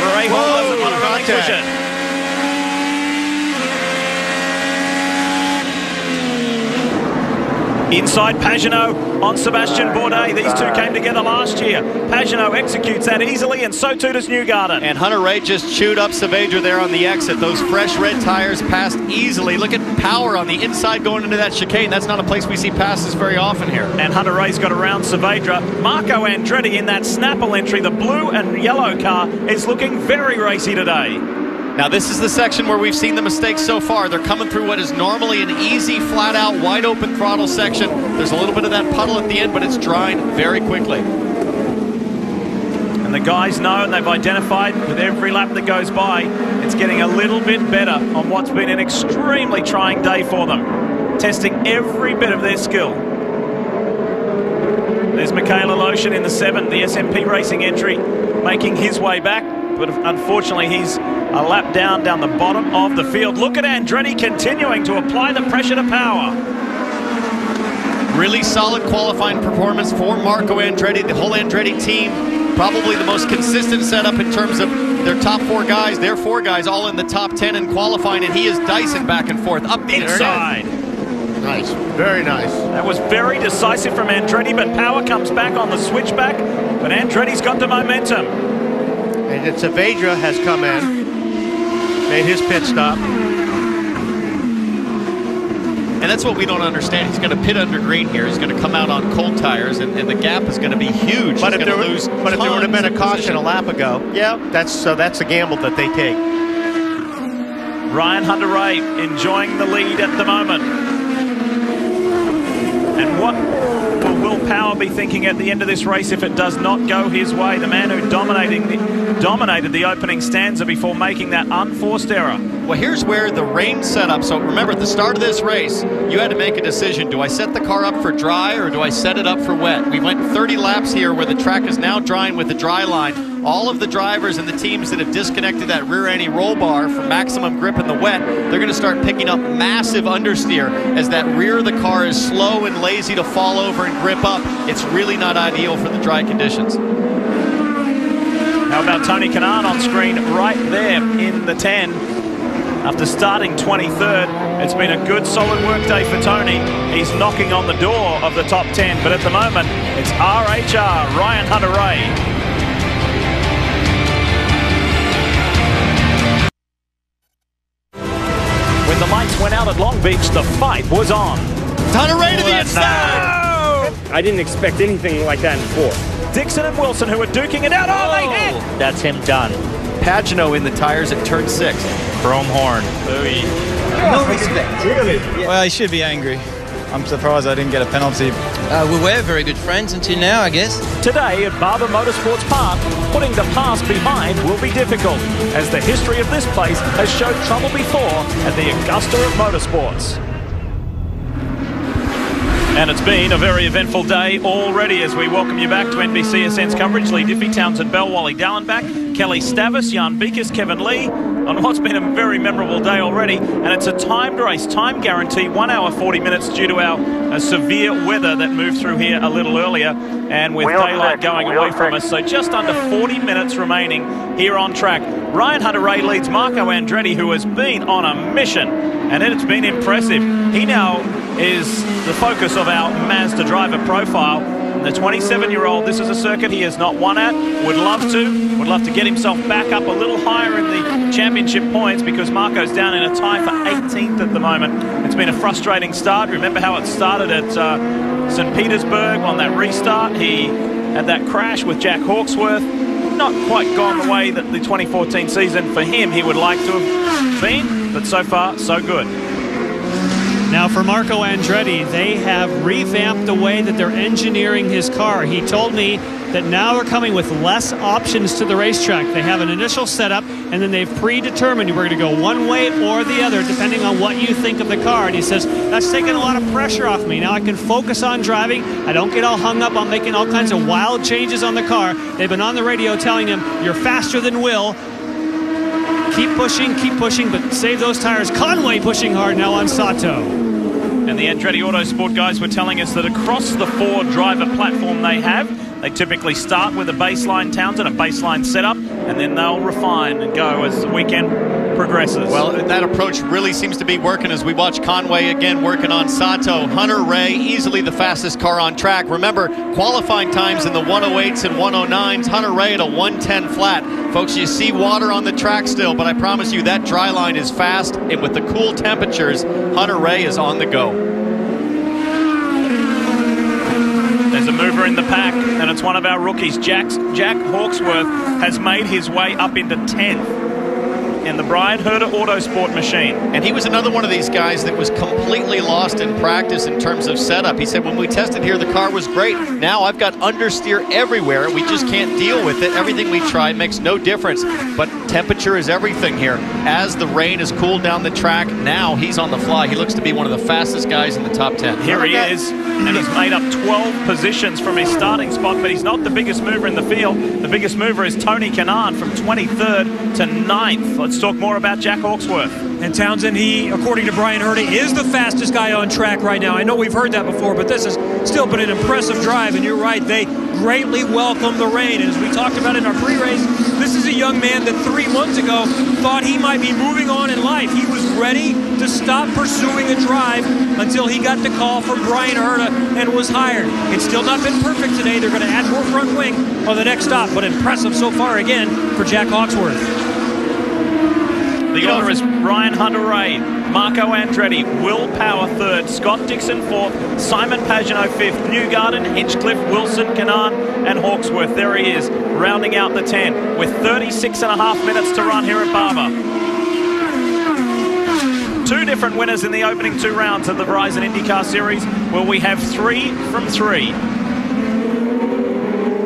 Rahal doesn't want to relinquish it. Inside Pagenaud on Sebastian Bourdais. These two came together last year. Pagenaud executes that easily, and so too does Newgarden. And Hunter Ray just chewed up Saavedra there on the exit. Those fresh red tires passed easily. Look at Power on the inside going into that chicane. That's not a place we see passes very often here. And Hunter Ray's got around Saavedra. Marco Andretti in that Snapple entry, the blue and yellow car, is looking very racy today. Now this is the section where we've seen the mistakes so far. They're coming through what is normally an easy, flat-out, wide-open throttle section. There's a little bit of that puddle at the end, but it's drying very quickly. the guys know, and they've identified with every lap that goes by, it's getting a little bit better on what's been an extremely trying day for them, testing every bit of their skill. There's Michaela Lotion in the 7, the SMP Racing entry, making his way back, but unfortunately he's a lap down the bottom of the field. Look at Andretti continuing to apply the pressure to power. Really solid qualifying performance for Marco Andretti, the whole Andretti team. Probably the most consistent setup in terms of their top 4 guys. Their 4 guys all in the top 10 in qualifying, and he is dicing back and forth up the inside. Nice, very nice. That was very decisive from Andretti, but power comes back on the switchback, but Andretti's got the momentum. And it's Saavedra has come in, made his pit stop. And that's what we don't understand. He's going to pit under green here. He's going to come out on cold tires, and the gap is going to be huge. But if there would have been a caution a lap ago, yeah, that's a gamble that they take. Ryan Hunter-Reay enjoying the lead at the moment. And what will Will Power be thinking at the end of this race if it does not go his way? The man who dominated the opening stanza before making that unforced error. Well, here's where the rain set up. So remember, at the start of this race, you had to make a decision. Do I set the car up for dry or do I set it up for wet? We went 30 laps here where the track is now drying with the dry line. All of the drivers and the teams that have disconnected that rear anti-roll bar for maximum grip in the wet, they're going to start picking up massive understeer as that rear of the car is slow and lazy to fall over and grip up. It's really not ideal for the dry conditions. How about Tony Kanaan on screen right there in the 10? After starting 23rd, it's been a good solid work day for Tony. He's knocking on the door of the top 10, but at the moment, it's RHR, Ryan Hunter-Reay. When the lights went out at Long Beach, the fight was on. Hunter-Reay to the inside! No! I didn't expect anything like that in 4. Dixon and Wilson, who were duking it out. Oh, they hit! That's him done. Pagano in the tires at turn 6. Chrome horn. No respect. Well, he should be angry. I'm surprised I didn't get a penalty. We were very good friends until now, I guess. Today at Barber Motorsports Park, putting the past behind will be difficult, as the history of this place has showed trouble before at the Augusta of Motorsports. And it's been a very eventful day already as we welcome you back to NBCSN's coverage.Lee Diffie, Townsend Bell, Wally Dallenbach, Kelly Stavis, Jan Beekes, Kevin Lee, on what's been a very memorable day already. And it's a timed race, time guarantee, 1 hour 40 minutes due to our severe weather that moved through here a little earlier. And with daylight going away from us, so just under 40 minutes remaining here on track. Ryan Hunter-Reay leads Marco Andretti, who has been on a mission, and it's been impressive. He now is the focus of our Mazda driver profile. The 27-year-old, this is a circuit he has not won at, would love to get himself back up a little higher in the championship points, because Marco's down in a tie for 18th at the moment. It's been a frustrating start. Remember how it started at St. Petersburg on that restart. He had that crash with Jack Hawksworth. Not quite gone the way that the 2014 season for him he would like to have been, but so far, so good. Now for Marco Andretti, they have revamped the way that they're engineering his car. He told me that now they're coming with less options to the racetrack. They have an initial setup, and then they've predetermined we're going to go one way or the other, depending on what you think of the car. And he says, that's taking a lot of pressure off me. Now I can focus on driving. I don't get all hung up on making all kinds of wild changes on the car. They've been on the radio telling him, you're faster than Will. Keep pushing, but save those tires. Conway pushing hard now on Sato. And the Andretti Autosport guys were telling us that across the 4-driver platform they have, they typically start with a baseline Townsend, a baseline setup, and then they'll refine and go as the weekend progresses. Well, that approach really seems to be working as we watch Conway again working on Sato. Hunter-Reay, easily the fastest car on track. Remember, qualifying times in the 108s and 109s, Hunter-Reay at a 110 flat. Folks, you see water on the track still, but I promise you that dry line is fast, and with the cool temperatures, Hunter-Reay is on the go. There's a mover in the pack, and it's one of our rookies. Jack Hawksworth has made his way up into 10th. in the Brian Herter Autosport machine. And he was another one of these guys that was completely lost in practice in terms of setup. He said, when we tested here, the car was great. Now I've got understeer everywhere. We just can't deal with it. Everything we try makes no difference. But temperature is everything here. As the rain has cooled down the track, now he's on the fly. He looks to be one of the fastest guys in the top 10. Here he is, and he's made up 12 positions from his starting spot, but he's not the biggest mover in the field. The biggest mover is Tony Kanaan from 23rd to 9th. Let's talk more about Jack Hawksworth. And Townsend, he, according to Brian Herta, is the fastest guy on track right now. I know we've heard that before, but this has still been an impressive drive, and you're right, they greatly welcome the rain. And as we talked about in our pre-race, this is a young man that 3 months ago thought he might be moving on in life. He was ready to stop pursuing a drive until he got the call from Brian Herta and was hired. It's still not been perfect today. They're going to add more front wing on the next stop, but impressive so far again for Jack Hawksworth. The order is Ryan Hunter-Reay, Marco Andretti, Will Power 3rd, Scott Dixon 4th, Simon Pagenaud 5th, Newgarden, Hinchcliffe, Wilson, Kanaan, and Hawksworth. There he is, rounding out the 10 with 36.5 minutes to run here at Barber. 2 different winners in the opening 2 rounds of the Verizon IndyCar Series, where we have 3 from 3.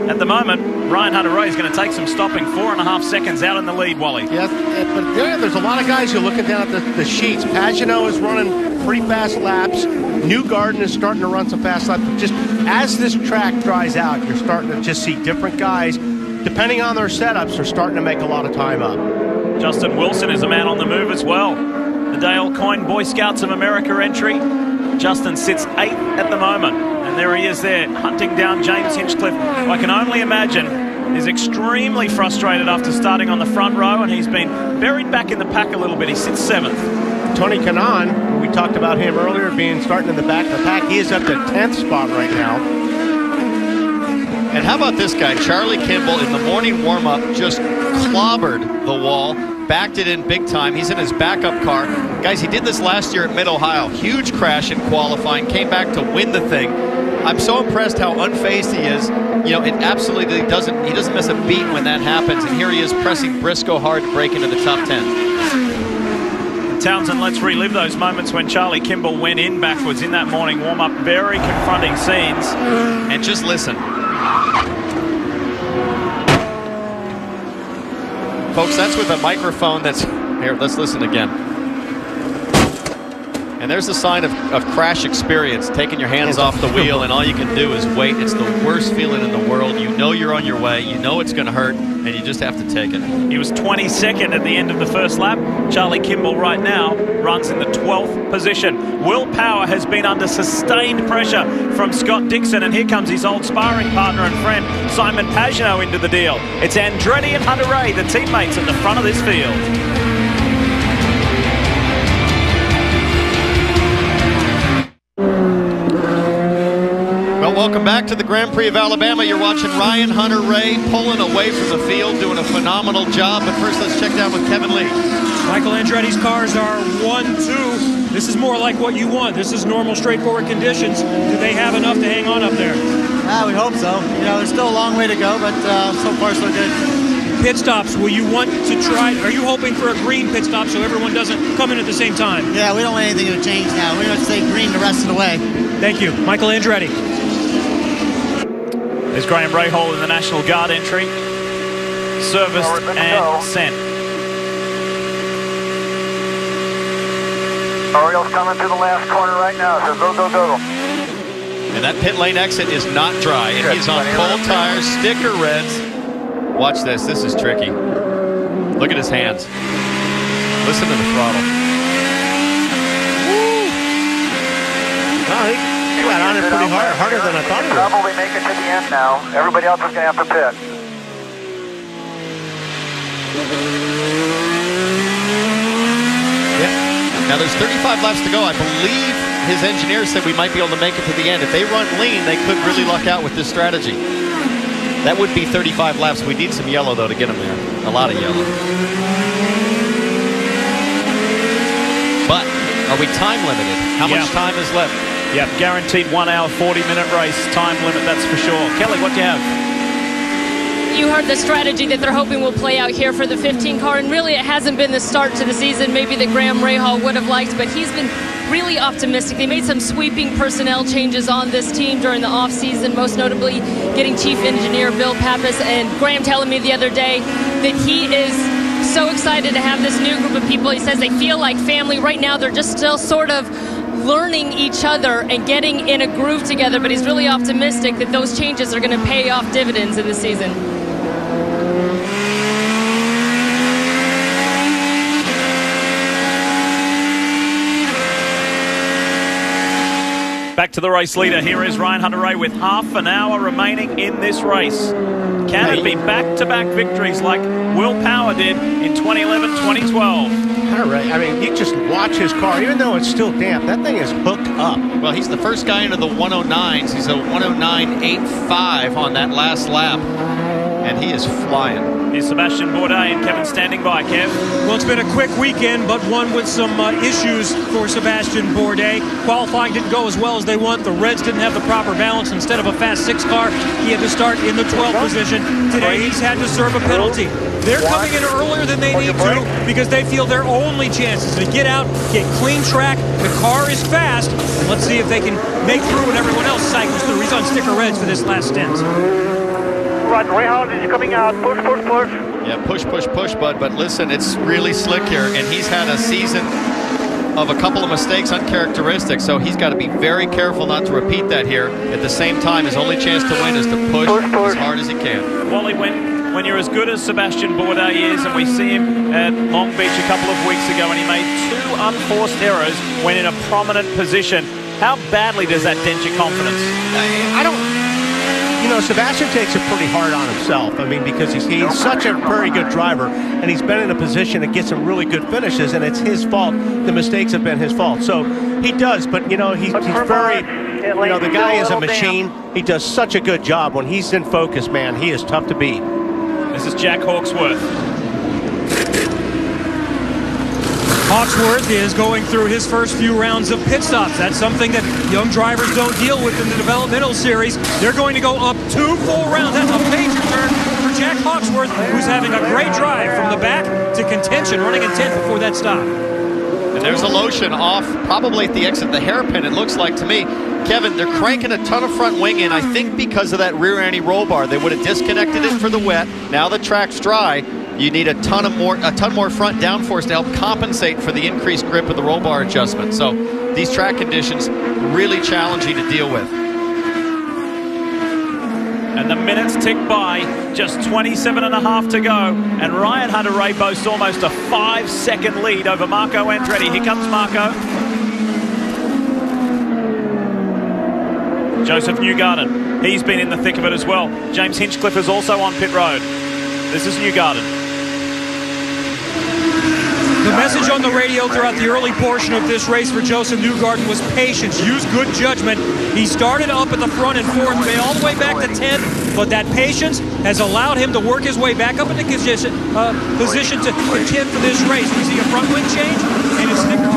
At the moment, Ryan Hunter-Reay is going to take some stopping. 4.5 seconds out in the lead, Wally. Yes, but there's a lot of guys who are looking down at the sheets. Pagenaud is running pretty fast laps. Newgarden is starting to run some fast laps. Just as this track dries out, you're starting to just see different guys, depending on their setups, are starting to make a lot of time up. Justin Wilson is a man on the move as well. The Dale Coyne Boy Scouts of America entry. Justin sits 8th at the moment. And there he is there, hunting down James Hinchcliffe. I can only imagine he's extremely frustrated after starting on the front row, and he's been buried back in the pack a little bit. He sits 7th. Tony Kanaan, we talked about him earlier, being starting in the back of the pack. He is up to 10th spot right now. And how about this guy, Charlie Kimball, in the morning warm-up, just clobbered the wall, backed it in big time. He's in his backup car. Guys, he did this last year at Mid-Ohio. Huge crash in qualifying, came back to win the thing. I'm so impressed how unfazed he is. You know, it absolutely doesn't, he doesn't miss a beat when that happens. And here he is pressing Briscoe hard to break into the top 10. Townsend, let's relive those moments when Charlie Kimball went in backwards in that morning warm-up. Very confronting scenes. And just listen. Folks, that's with a microphone that's... Here, let's listen again. And there's a sign of crash experience, taking your hands off the wheel, and all you can do is wait. It's the worst feeling in the world. You know you're on your way. You know it's going to hurt, and you just have to take it. He was 22nd at the end of the first lap. Charlie Kimball right now runs in the 12th position. Will Power has been under sustained pressure from Scott Dixon, and here comes his old sparring partner and friend, Simon Pagenaud, into the deal. It's Andretti and Hunter-Reay, the teammates at the front of this field. Welcome back to the Grand Prix of Alabama. You're watching Ryan Hunter-Reay pulling away from the field, doing a phenomenal job. But first, let's check down with Kevin Lee. Michael Andretti's cars are 1-2. This is more like what you want. This is normal, straightforward conditions. Do they have enough to hang on up there? We hope so. You know, there's still a long way to go, but so far so good. Pit stops, will you want to try, are you hoping for a green pit stop so everyone doesn't come in at the same time? Yeah, we don't want anything to change now. We want to stay green the rest of the way. Thank you. Michael Andretti. There's Graham Rahal in the National Guard entry. Serviced and sent. Oriole's coming through the last corner right now, so go, go, go. And that pit lane exit is not dry, and he's on cold tires, sticker reds. Watch this. This is tricky. Look at his hands. Listen to the throttle. Woo! He got on it pretty hard, harder than I thought he would. Probably make it to the end now. Everybody else is going to have to pit. Yeah. Now there's 35 laps to go. I believe his engineer said we might be able to make it to the end. If they run lean, they could really luck out with this strategy. That would be 35 laps. We need some yellow, though, to get him there. A lot of yellow. But are we time limited? How much time is left? Yeah, guaranteed 1 hour, 40-minute race time limit, that's for sure. Kelly, what do you have? You heard the strategy that they're hoping will play out here for the 15 car, and really it hasn't been the start to the season maybe that Graham Rahal would have liked, but he's been really optimistic. They made some sweeping personnel changes on this team during the offseason, most notably getting Chief Engineer Bill Pappas, and Graham telling me the other day that he is so excited to have this new group of people. He says they feel like family. Right now they're just still sort of learning each other and getting in a groove together, but he's really optimistic that those changes are going to pay off dividends in the season. Back to the race leader. Here is Ryan Hunter-Reay with half an hour remaining in this race. Can it be back-to-back victories like Will Power did in 2011, 2012? Hunter-Reay, I mean, you just watch his car. Even though it's still damp, that thing is hooked up. Well, he's the first guy into the 109s. He's a 109.85 on that last lap, and he is flying. Here's Sebastian Bourdais and Kevin standing by. Kev? Well, it's been a quick weekend, but one with some issues for Sebastian Bourdais. Qualifying didn't go as well as they want. The Reds didn't have the proper balance. Instead of a fast 6 car, he had to start in the 12th position. Today, he's had to serve a penalty. They're coming in earlier than they need to because they feel their only chances to get out, get clean track. The car is fast. And let's see if they can make through when everyone else cycles through. He's on sticker reds for this last stint. Right, Rahal is coming out. Push, push, push. Yeah, push, push, push, bud. But listen, it's really slick here, and he's had a season of a couple of mistakes, uncharacteristic, so he's got to be very careful not to repeat that here. At the same time, his only chance to win is to push as hard as he can. Wally, when you're as good as Sebastian Bourdais is, and we see him at Long Beach a couple of weeks ago, and he made 2 unforced errors when in a prominent position, how badly does that dent your confidence? I don't... You know, Sebastian takes it pretty hard on himself. I mean, because he's such a very good driver, and he's been in a position to get some really good finishes, and it's his fault. The mistakes have been his fault. So he does, but, you know, he's very, you know, the guy is a machine. He does such a good job. When he's in focus, man, he is tough to beat. This is Jack Hawksworth. Hawksworth is going through his first few rounds of pit stops. That's something that young drivers don't deal with in the developmental series. They're going to go up 2 full rounds. That's a major turn for Jack Hawksworth, who's having a great drive from the back to contention, running in 10th before that stop. And there's a Lotion off, probably at the exit of the hairpin, it looks like to me. Kevin, they're cranking a ton of front wing in, I think because of that rear anti-roll bar. They would have disconnected it for the wet. Now the track's dry. You need a ton more front downforce to help compensate for the increased grip of the roll bar adjustment. So these track conditions really challenging to deal with. And the minutes tick by, just 27.5 to go, and Ryan Hunter-Reay boasts almost a 5-second lead over Marco Andretti. Here comes Marco. Joseph Newgarden, he's been in the thick of it as well. James Hinchcliffe is also on pit road. This is Newgarden. The message on the radio throughout the early portion of this race for Joseph Newgarden was patience, use good judgment. He started up at the front and fourth, made all the way back to 10th, but that patience has allowed him to work his way back up into position to contend for this race. We see a front wing change, and it's sticker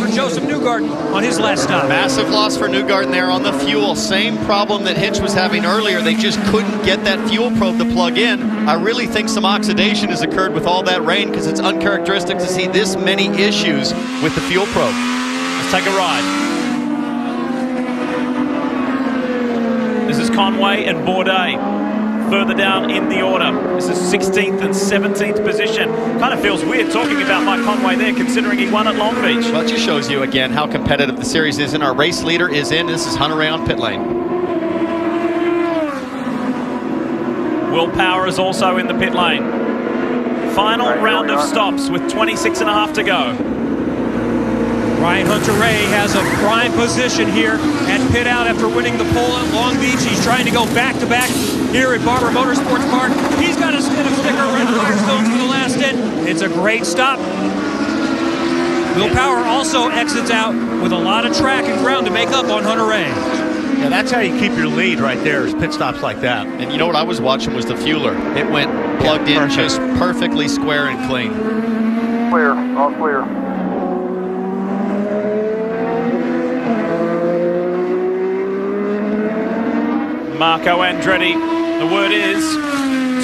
for Joseph Newgarden on his last stop. Massive loss for Newgarden there on the fuel. Same problem that Hinch was having earlier. They just couldn't get that fuel probe to plug in. I really think some oxidation has occurred with all that rain because it's uncharacteristic to see this many issues with the fuel probe. Let's take a ride. This is Conway and Bourdais further down in the order. This is 16th and 17th position. Kind of feels weird talking about Mike Conway there, considering he won at Long Beach. Well, it just shows you again how competitive the series is, and our race leader is in. This is Hunter-Reay on pit lane. Will Power is also in the pit lane. Final round of stops with 26.5 to go. Ryan Hunter-Reay has a prime position here at pit out after winning the pole at Long Beach. He's trying to go back-to-back here at Barber Motorsports Park. He's got a stint of sticker red Firestones for the last stint. It's a great stop. Will Power also exits out with a lot of track and ground to make up on Hunter-Reay. Yeah, that's how you keep your lead right there, is pit stops like that. And you know what I was watching was the fueler. It went plugged in just perfectly square and clean. Clear, all clear. Marco Andretti, the word is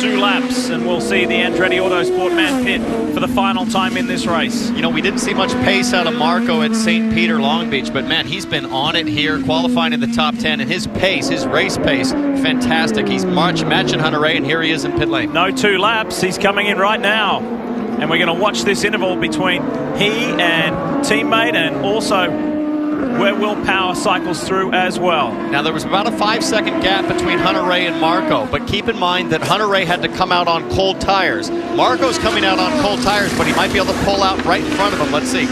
2 laps, and we'll see the Andretti Autosport man pit for the final time in this race. You know, we didn't see much pace out of Marco at St. Peter, Long Beach, but man, he's been on it here, qualifying in the top 10, and his pace, his race pace, fantastic. He's matching Hunter-Reay, and here he is in pit lane. No 2 laps. He's coming in right now, and we're going to watch this interval between he and teammate, and also where Will Power cycles through as well. Now, there was about a 5-second gap between Hunter-Reay and Marco, but keep in mind that Hunter-Reay had to come out on cold tires. Marco's coming out on cold tires, but he might be able to pull out right in front of him. Let's see.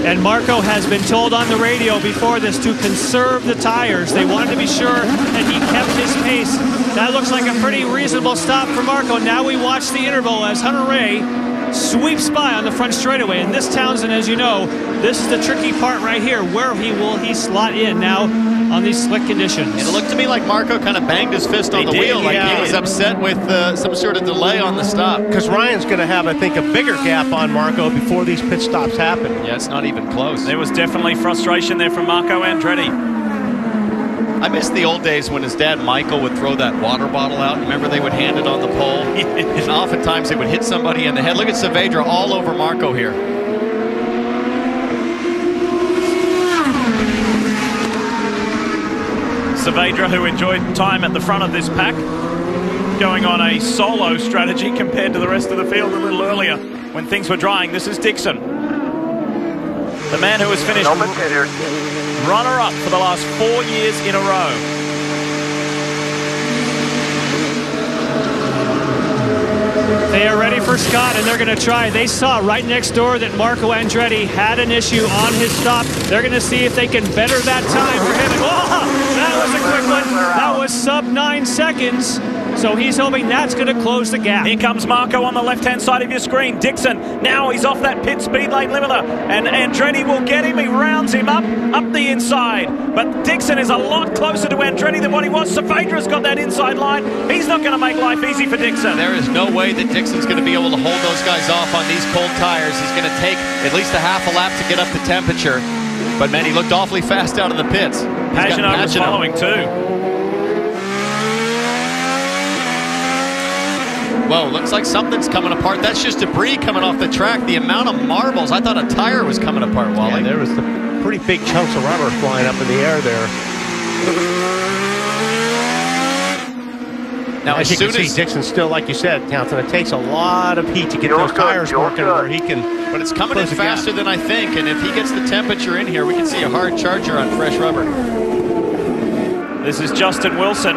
And Marco has been told on the radio before this to conserve the tires. They wanted to be sure that he kept his pace. That looks like a pretty reasonable stop for Marco. Now we watch the interval as Hunter-Reay sweeps by on the front straightaway. And this, Townsend, as you know, this is the tricky part right here. Where will he slot in now on these slick conditions? It looked to me like Marco kind of banged his fist on the wheel, like he was upset with some sort of delay on the stop. Because Ryan's going to have, I think, a bigger gap on Marco before these pit stops happen. Yeah, it's not even close. There was definitely frustration there from Marco Andretti. I miss the old days when his dad, Michael, would throw that water bottle out. Remember, they would hand it on the pole? And oftentimes it would hit somebody in the head. Look at Saavedra all over Marco here. Saavedra, who enjoyed time at the front of this pack, going on a solo strategy compared to the rest of the field a little earlier when things were drying. This is Dixon, the man who has finished runner-up for the last 4 years in a row. They are ready for Scott, and they're going to try. They saw right next door that Marco Andretti had an issue on his stop. They're going to see if they can better that time for him. Oh, that was a quick one. That was sub 9 seconds. So he's hoping that's going to close the gap. Here comes Marco on the left-hand side of your screen. Dixon, now he's off that pit speed lane limiter, and Andretti will get him. He rounds him up the inside. But Dixon is a lot closer to Andretti than what he was. Saavedra's got that inside line. He's not going to make life easy for Dixon. There is no way that Dixon's going to be able to hold those guys off on these cold tires. He's going to take at least a half a lap to get up the temperature. But man, he looked awfully fast out of the pits. Pagenaud was following too. Whoa, looks like something's coming apart. That's just debris coming off the track. The amount of marbles. I thought a tire was coming apart, Wally. Yeah, there was some pretty big chunks of rubber flying up in the air there. Now, as you can see, Dixon's still, like you said, Townsend, it takes a lot of heat to get those tires working where he can. But it's coming in faster than I think, and if he gets the temperature in here, we can see a hard charger on fresh rubber. This is Justin Wilson.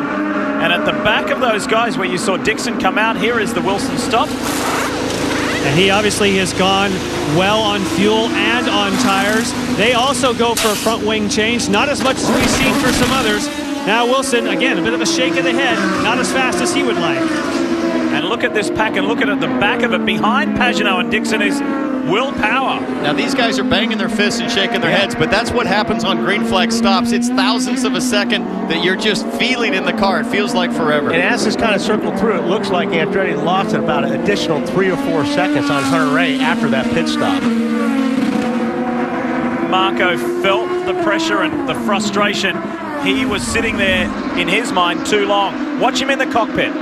And at the back of those guys where you saw Dixon come out, here is the Wilson stop. And he obviously has gone well on fuel and on tires. They also go for a front wing change, not as much as we've seen for some others. Now Wilson, again, a bit of a shake of the head, not as fast as he would like. And look at this pack, and look at the back of it. Behind Pagenaud and Dixon is Will Power. Now these guys are banging their fists and shaking their heads, but that's what happens on green flag stops. It's thousandths of a second that you're just feeling in the car. It feels like forever. And as this kind of circled through, it looks like Andretti lost about an additional 3 or 4 seconds on Hunter-Reay after that pit stop. Marco felt the pressure and the frustration. He was sitting there in his mind too long. Watch him in the cockpit.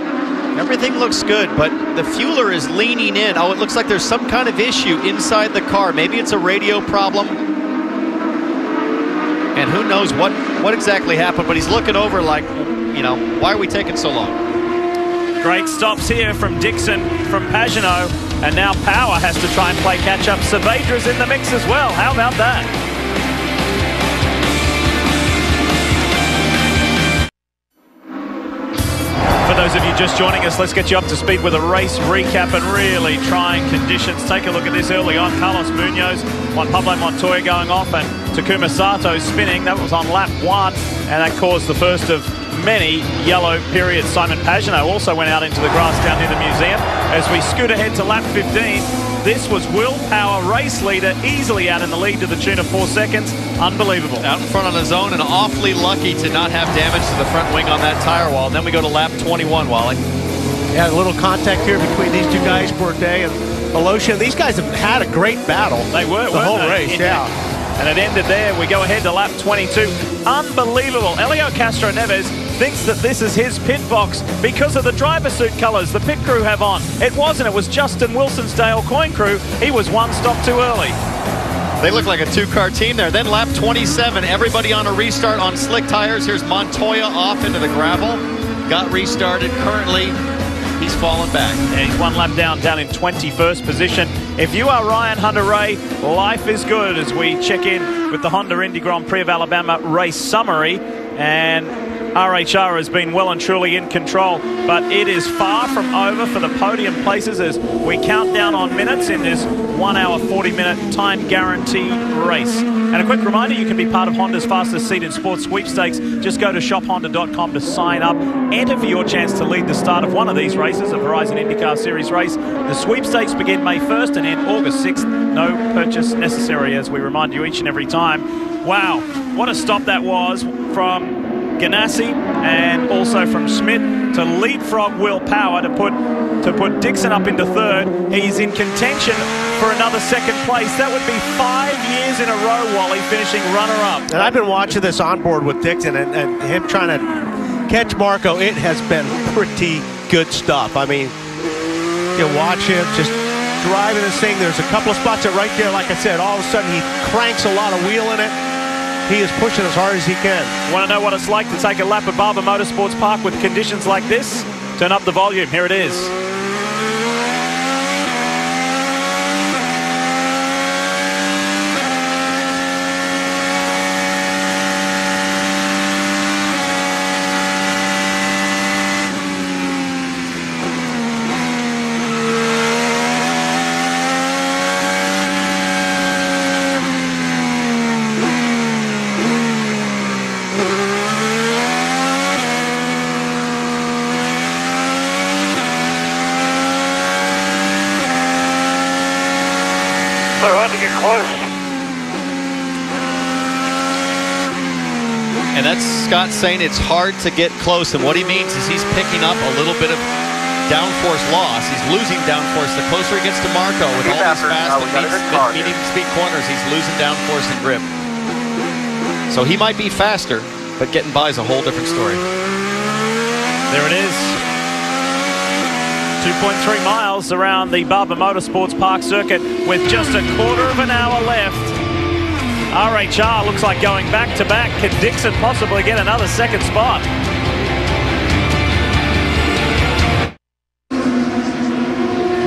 Everything looks good, but the fueler is leaning in. Oh, it looks like there's some kind of issue inside the car. Maybe it's a radio problem. And who knows what exactly happened, but he's looking over like, you know, why are we taking so long? Great stops here from Dixon, from Pagenaud, and now Power has to try and play catch-up. Saavedra's in the mix as well. How about that? For those of you just joining us, let's get you up to speed with a race recap and really trying conditions. Take a look at this early on. Carlos Munoz, Juan Pablo Montoya going off, and Takuma Sato spinning. That was on lap 1, and that caused the first of many yellow periods. Simon Pagenaud also went out into the grass down near the museum. As we scoot ahead to lap 15, this was Will Power, race leader, easily out in the lead to the tune of 4 seconds. Unbelievable. Out in front on his own, and awfully lucky to not have damage to the front wing on that tire wall. And then we go to lap 21, Wally. Yeah, a little contact here between these two guys, Bourdais and Alosha. These guys have had a great battle. They were, the whole race, yeah. And it ended there. We go ahead to lap 22. Unbelievable. Elio Castro Neves thinks that this is his pit box because of the driver suit colours the pit crew have on. It wasn't. It was Justin Wilson's Dale Coyne crew. He was one stop too early. They look like a two-car team there. Then lap 27, everybody on a restart on slick tires. Here's Montoya off into the gravel. Got restarted. Currently, he's fallen back. Yeah, he's one lap down in 21st position. If you are Ryan Hunter-Reay, life is good as we check in with the Honda Indy Grand Prix of Alabama race summary. And RHR has been well and truly in control, but it is far from over for the podium places as we count down on minutes in this 1 hour 40-minute time guarantee race. And a quick reminder, you can be part of Honda's fastest seat in sports sweepstakes. Just go to shophonda.com to sign up. Enter for your chance to lead the start of one of these races, a Verizon IndyCar Series race. The sweepstakes begin May 1st and end August 6th. No purchase necessary, as we remind you each and every time. Wow, what a stop that was from Ganassi and also from Schmidt to leapfrog Will Power to put Dixon up into third. He's in contention for another second place. That would be 5 years in a row, Wally, finishing runner-up. And I've been watching this onboard with Dixon and him trying to catch Marco. It has been pretty good stuff. I mean, you watch him just driving this thing. There's a couple of spots that right there, like I said, all of a sudden he cranks a lot of wheel in it. He is pushing as hard as he can. Want to know what it's like to take a lap at Barber Motorsports Park with conditions like this? Turn up the volume. Here it is. And that's Scott saying it's hard to get close. And what he means is he's picking up a little bit of downforce loss. He's losing downforce. The closer he gets to Marco with all these fast and medium speed corners, he's losing downforce and grip. So he might be faster, but getting by is a whole different story. There it is. 2.3 miles around the Barber Motorsports Park circuit with just a quarter of an hour left. RHR looks like going back-to-back. Can Dixon possibly get another second spot?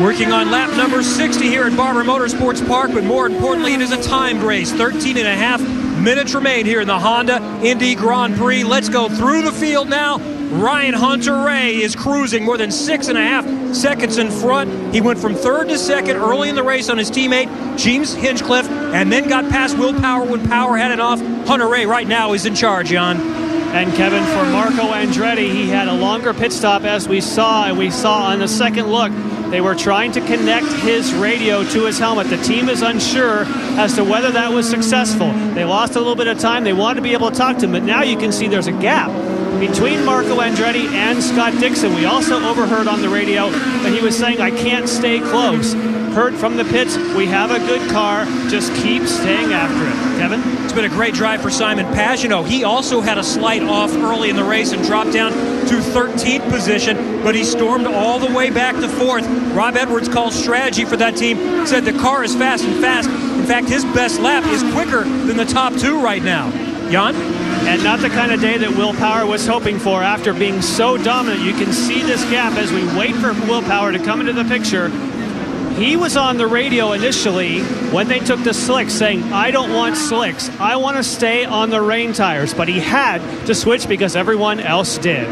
Working on lap number 60 here at Barber Motorsports Park, but more importantly, it is a timed race. 13.5 minutes remain here in the Honda Indy Grand Prix. Let's go through the field now. Ryan Hunter-Reay is cruising more than 6.5 seconds in front. He went from third to second early in the race on his teammate, James Hinchcliffe, and then got past Will Power when Power had it off. Hunter-Reay right now is in charge, Jan. And Kevin, for Marco Andretti, he had a longer pit stop as we saw on the second look. They were trying to connect his radio to his helmet. The team is unsure as to whether that was successful. They lost a little bit of time. They wanted to be able to talk to him, but now you can see there's a gap between Marco Andretti and Scott Dixon. We also overheard on the radio that he was saying, I can't stay close. Heard from the pits, we have a good car, just keep staying after it. Kevin? It's been a great drive for Simon Pagenaud. He also had a slight off early in the race and dropped down to 13th position, but he stormed all the way back to 4th. Rob Edwards called strategy for that team, said the car is fast and fast. In fact, his best lap is quicker than the top two right now. Jan? And not the kind of day that Will Power was hoping for after being so dominant. You can see this gap as we wait for Will Power to come into the picture. He was on the radio initially when they took the slicks saying, I don't want slicks. I want to stay on the rain tires. But he had to switch because everyone else did.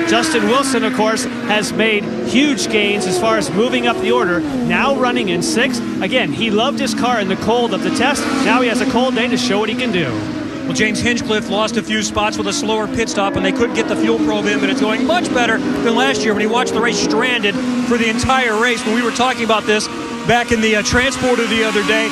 Justin Wilson, of course, has made huge gains as far as moving up the order, now running in 6th. Again, he loved his car in the cold of the test. Now he has a cold day to show what he can do. Well, James Hinchcliffe lost a few spots with a slower pit stop, and they couldn't get the fuel probe in, but it's going much better than last year when he watched the race stranded for the entire race. When we were talking about this back in the transporter the other day,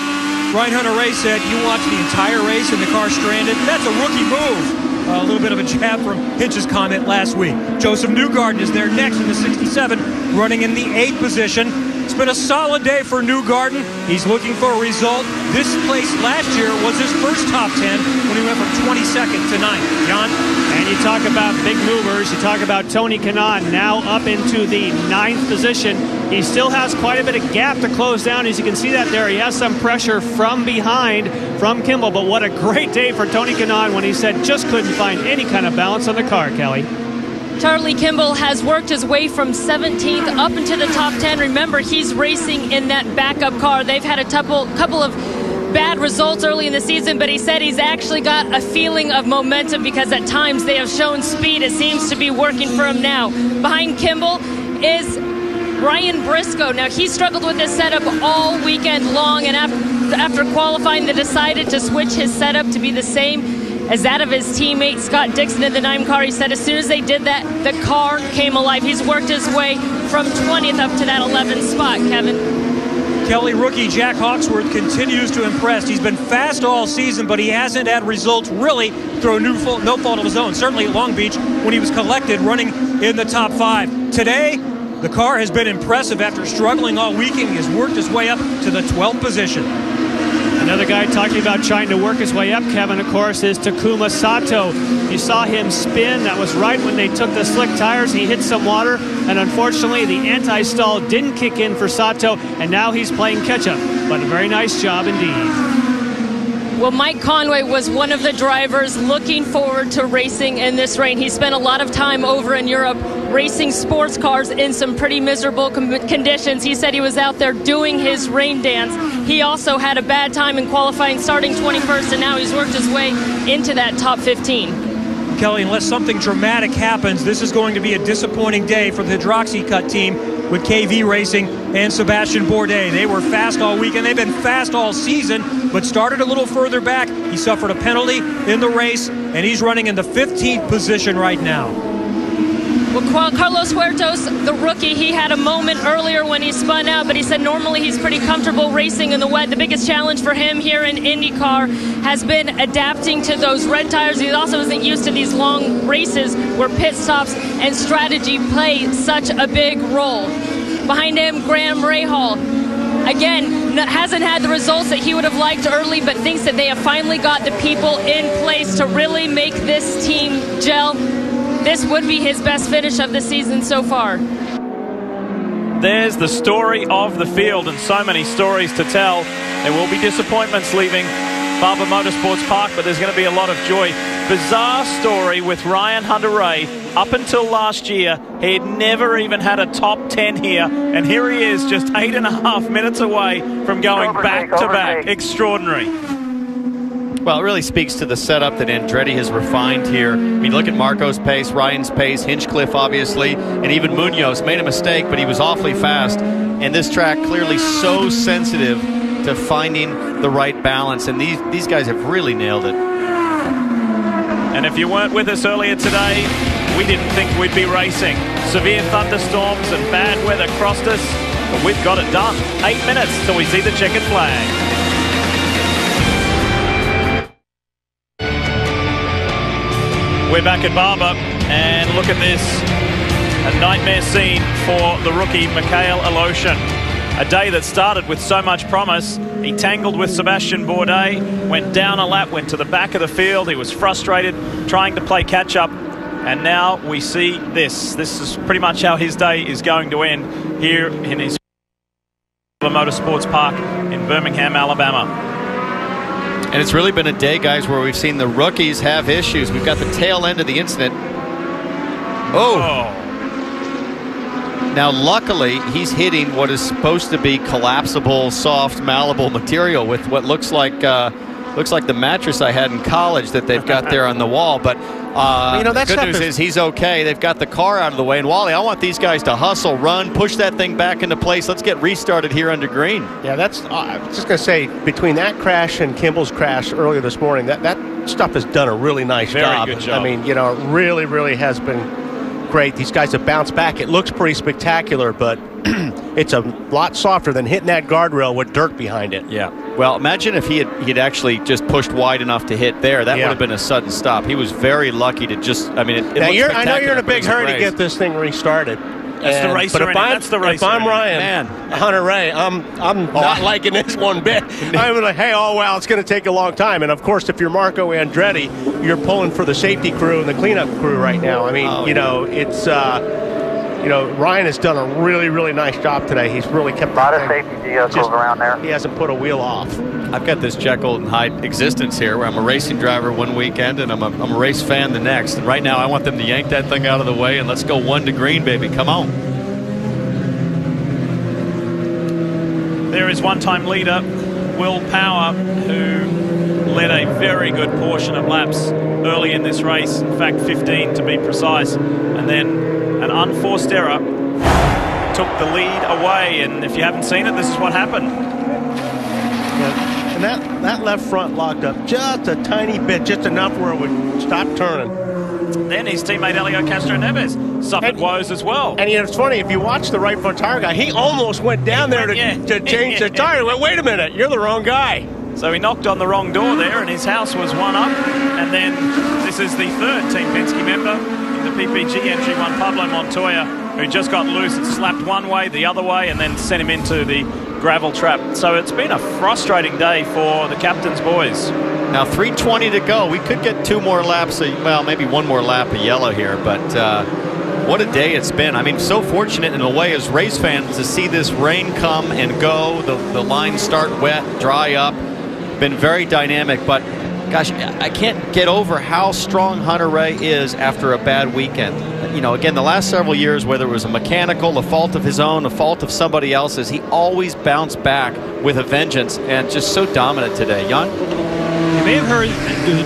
Ryan Hunter-Reay said, you watched the entire race and the car stranded. That's a rookie move. A little bit of a jab from Hinch's comment last week. Joseph Newgarden is there next in the 67. running in the 8th position. It's been a solid day for Newgarden. He's looking for a result. This place last year was his first top 10 when he went from 22nd to 9th. John? And you talk about big movers. You talk about Tony Kanaan now up into the 9th position. He still has quite a bit of gap to close down. As you can see that there, he has some pressure from behind from Kimball. But what a great day for Tony Kanaan when he said just couldn't find any kind of balance on the car, Kelly. Charlie Kimball has worked his way from 17th up into the top 10. Remember, he's racing in that backup car. They've had a couple of bad results early in the season, but he said he's actually got a feeling of momentum because at times they have shown speed. It seems to be working for him now. Behind Kimball is Ryan Briscoe. Now, he struggled with this setup all weekend long, and after qualifying, they decided to switch his setup to be the same as that of his teammate Scott Dixon in the 9 car. He said as soon as they did that, the car came alive. He's worked his way from 20th up to that 11th spot, Kevin. Kelly, rookie Jack Hawksworth continues to impress. He's been fast all season, but he hasn't had results really through no fault of his own. Certainly at Long Beach when he was collected running in the top 5. Today, the car has been impressive after struggling all weekend. He has worked his way up to the 12th position. Another guy talking about trying to work his way up, Kevin, of course, is Takuma Sato. You saw him spin. That was right when they took the slick tires. He hit some water, and unfortunately, the anti-stall didn't kick in for Sato, and now he's playing catch-up. But a very nice job indeed. Well, Mike Conway was one of the drivers looking forward to racing in this rain. He spent a lot of time over in Europe racing sports cars in some pretty miserable conditions. He said he was out there doing his rain dance. He also had a bad time in qualifying, starting 21st, and now he's worked his way into that top 15. Kelly, unless something dramatic happens, this is going to be a disappointing day for the Hydroxy Cut team with KV Racing and Sebastian Bourdais. They were fast all weekend. They've been fast all season, but started a little further back. He suffered a penalty in the race, and he's running in the 15th position right now. Well, Carlos Huertos, the rookie, he had a moment earlier when he spun out, but he said normally he's pretty comfortable racing in the wet. The biggest challenge for him here in IndyCar has been adapting to those red tires. He also isn't used to these long races where pit stops and strategy play such a big role. Behind him, Graham Rahal. Again, hasn't had the results that he would have liked early, but thinks that they have finally got the people in place to really make this team gel. This would be his best finish of the season so far. There's the story of the field, and so many stories to tell. There will be disappointments leaving Barber Motorsports Park, but there's going to be a lot of joy. Bizarre story with Ryan Hunter-Reay. Up until last year, he had never even had a top 10 here, and here he is just 8.5 minutes away from going back to back. Extraordinary. Well, it really speaks to the setup that Andretti has refined here. I mean, look at Marco's pace, Ryan's pace, Hinchcliffe, obviously, and even Munoz made a mistake, but he was awfully fast. And this track clearly so sensitive to finding the right balance, and these guys have really nailed it. And if you weren't with us earlier today, we didn't think we'd be racing. Severe thunderstorms and bad weather crossed us, but we've got it done. 8 minutes till we see the checkered flag. We're back at Barber, and look at this. A nightmare scene for the rookie, Mikhail Aloshin. A day that started with so much promise. He tangled with Sebastian Bourdais, went down a lap, went to the back of the field. He was frustrated, trying to play catch-up. And now we see this. This is pretty much how his day is going to end here in his Motorsports Park in Birmingham, Alabama. And it's really been a day, guys, where we've seen the rookies have issues. We've got the tail end of the incident. Oh. Now, luckily, he's hitting what is supposed to be collapsible, soft, malleable material with what looks like the mattress I had in college that they've got there on the wall. But the good news is he's okay. They've got the car out of the way. And Wally, I want these guys to hustle, run, push that thing back into place. Let's get restarted here under green. Yeah, that's. I was just going to say, between that crash and Kimball's crash earlier this morning, that stuff has done a really nice job. Very good job. I mean, it really, really has been great. These guys have bounced back. It looks pretty spectacular, but it's a lot softer than hitting that guardrail with dirt behind it. Yeah. Well, imagine if he'd actually just pushed wide enough to hit there. That would have been a sudden stop. He was very lucky to just. I mean, I know you're in a big hurry to get this thing restarted. That's the racer. If I'm Ryan, Hunter-Reay, I'm not liking this one bit. I'm like, hey, it's going to take a long time. And of course, if you're Marco Andretti, you're pulling for the safety crew and the cleanup crew right now. I mean, it's. Ryan has done a really, really nice job today. He's really kept a lot of safety vehicles around there. He hasn't put a wheel off. I've got this Jekyll and Hyde existence here where I'm a racing driver one weekend and I'm a race fan the next. And right now I want them to yank that thing out of the way and let's go 1 to green, baby. Come on. There is one-time leader, Will Power, who led a very good portion of laps early in this race. In fact, 15 to be precise. And then an unforced error took the lead away, and if you haven't seen it, this is what happened. And that left front locked up just a tiny bit, just enough where it would stop turning. Then his teammate Helio Castro-Neves suffered woes as well. And it's funny, if you watch the right front tire guy, he almost went down there to change the tire. Went, wait a minute, you're the wrong guy. So he knocked on the wrong door there, and his house was one up. And then this is the third Team Penske member. The PPG entry one, Pablo Montoya, who just got loose and slapped one way, the other way, and then sent him into the gravel trap. So it's been a frustrating day for the captain's boys. Now 3:20 to go. We could get 2 more laps, well, maybe 1 more lap of yellow here, but what a day it's been. I mean, so fortunate in a way as race fans to see this rain come and go, the lines start wet, dry up. Been very dynamic, but gosh, I can't get over how strong Hunter-Reay is after a bad weekend. Again, the last several years, whether it was a mechanical, a fault of his own, a fault of somebody else's, he always bounced back with a vengeance and just so dominant today. Jan? You may have heard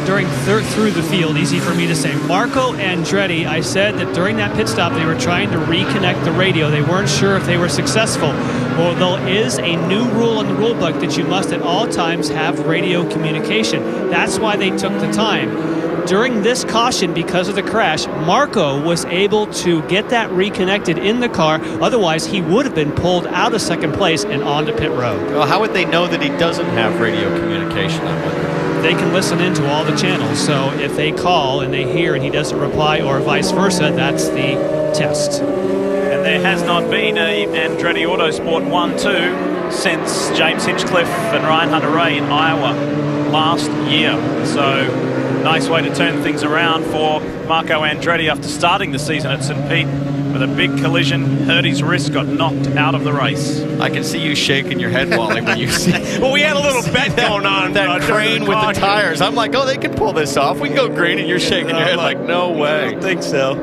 during through the field, easy for me to say, Marco Andretti, I said that during that pit stop they were trying to reconnect the radio. They weren't sure if they were successful. Well, there is a new rule in the rule book that you must at all times have radio communication. That's why they took the time. During this caution, because of the crash, Marco was able to get that reconnected in the car. Otherwise, he would have been pulled out of second place and onto pit road. Well, how would they know that he doesn't have radio communication, I wonder? They can listen into all the channels. So if they call and they hear and he doesn't reply or vice versa, that's the test. And there has not been a Andretti Autosport 1-2 since James Hinchcliffe and Ryan Hunter-Reay in Iowa last year. So nice way to turn things around for Marco Andretti after starting the season at St. Pete with a big collision, hurt his wrist, got knocked out of the race. I can see you shaking your head, Wally, when you see. Well, we had a little bet going on. That crane with the tires. I'm like, oh, they can pull this off. We can go green, and you're shaking your head like, no way. I don't think so.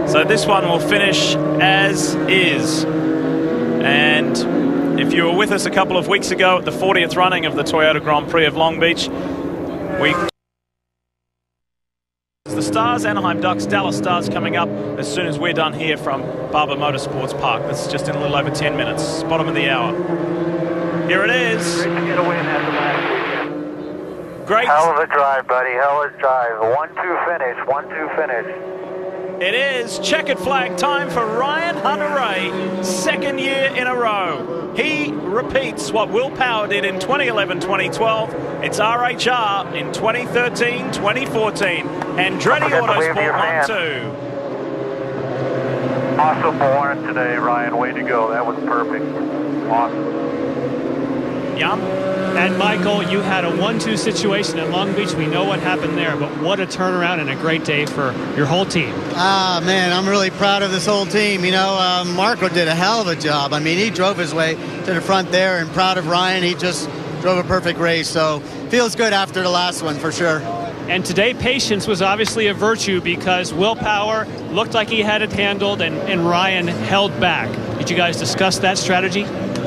So this one will finish as is. And if you were with us a couple of weeks ago at the 40th running of the Toyota Grand Prix of Long Beach, the Stars, Anaheim Ducks, Dallas Stars coming up as soon as we're done here from Barber Motorsports Park. That's just in a little over 10 minutes, bottom of the hour. Here it is. Great to get a win at the last weekend. Great. Hell of a drive, buddy. Hell of a drive. 1-2 finish. 1-2 finish. It is checkered flag time for Ryan Hunter-Reay, second year in a row. He repeats what Will Power did in 2011-2012. It's RHR in 2013-2014. Andretti Autosport 1-2. Awesome born today, Ryan. Way to go. That was perfect. Awesome. Jan? And Michael, you had a 1-2 situation at Long Beach. We know what happened there, but what a turnaround and a great day for your whole team. Man, I'm really proud of this whole team. Marco did a hell of a job. I mean, he drove his way to the front there, and proud of Ryan. He just drove a perfect race, so feels good after the last one for sure. And today, patience was obviously a virtue because Will Power looked like he had it handled, and Ryan held back. Did you guys discuss that strategy?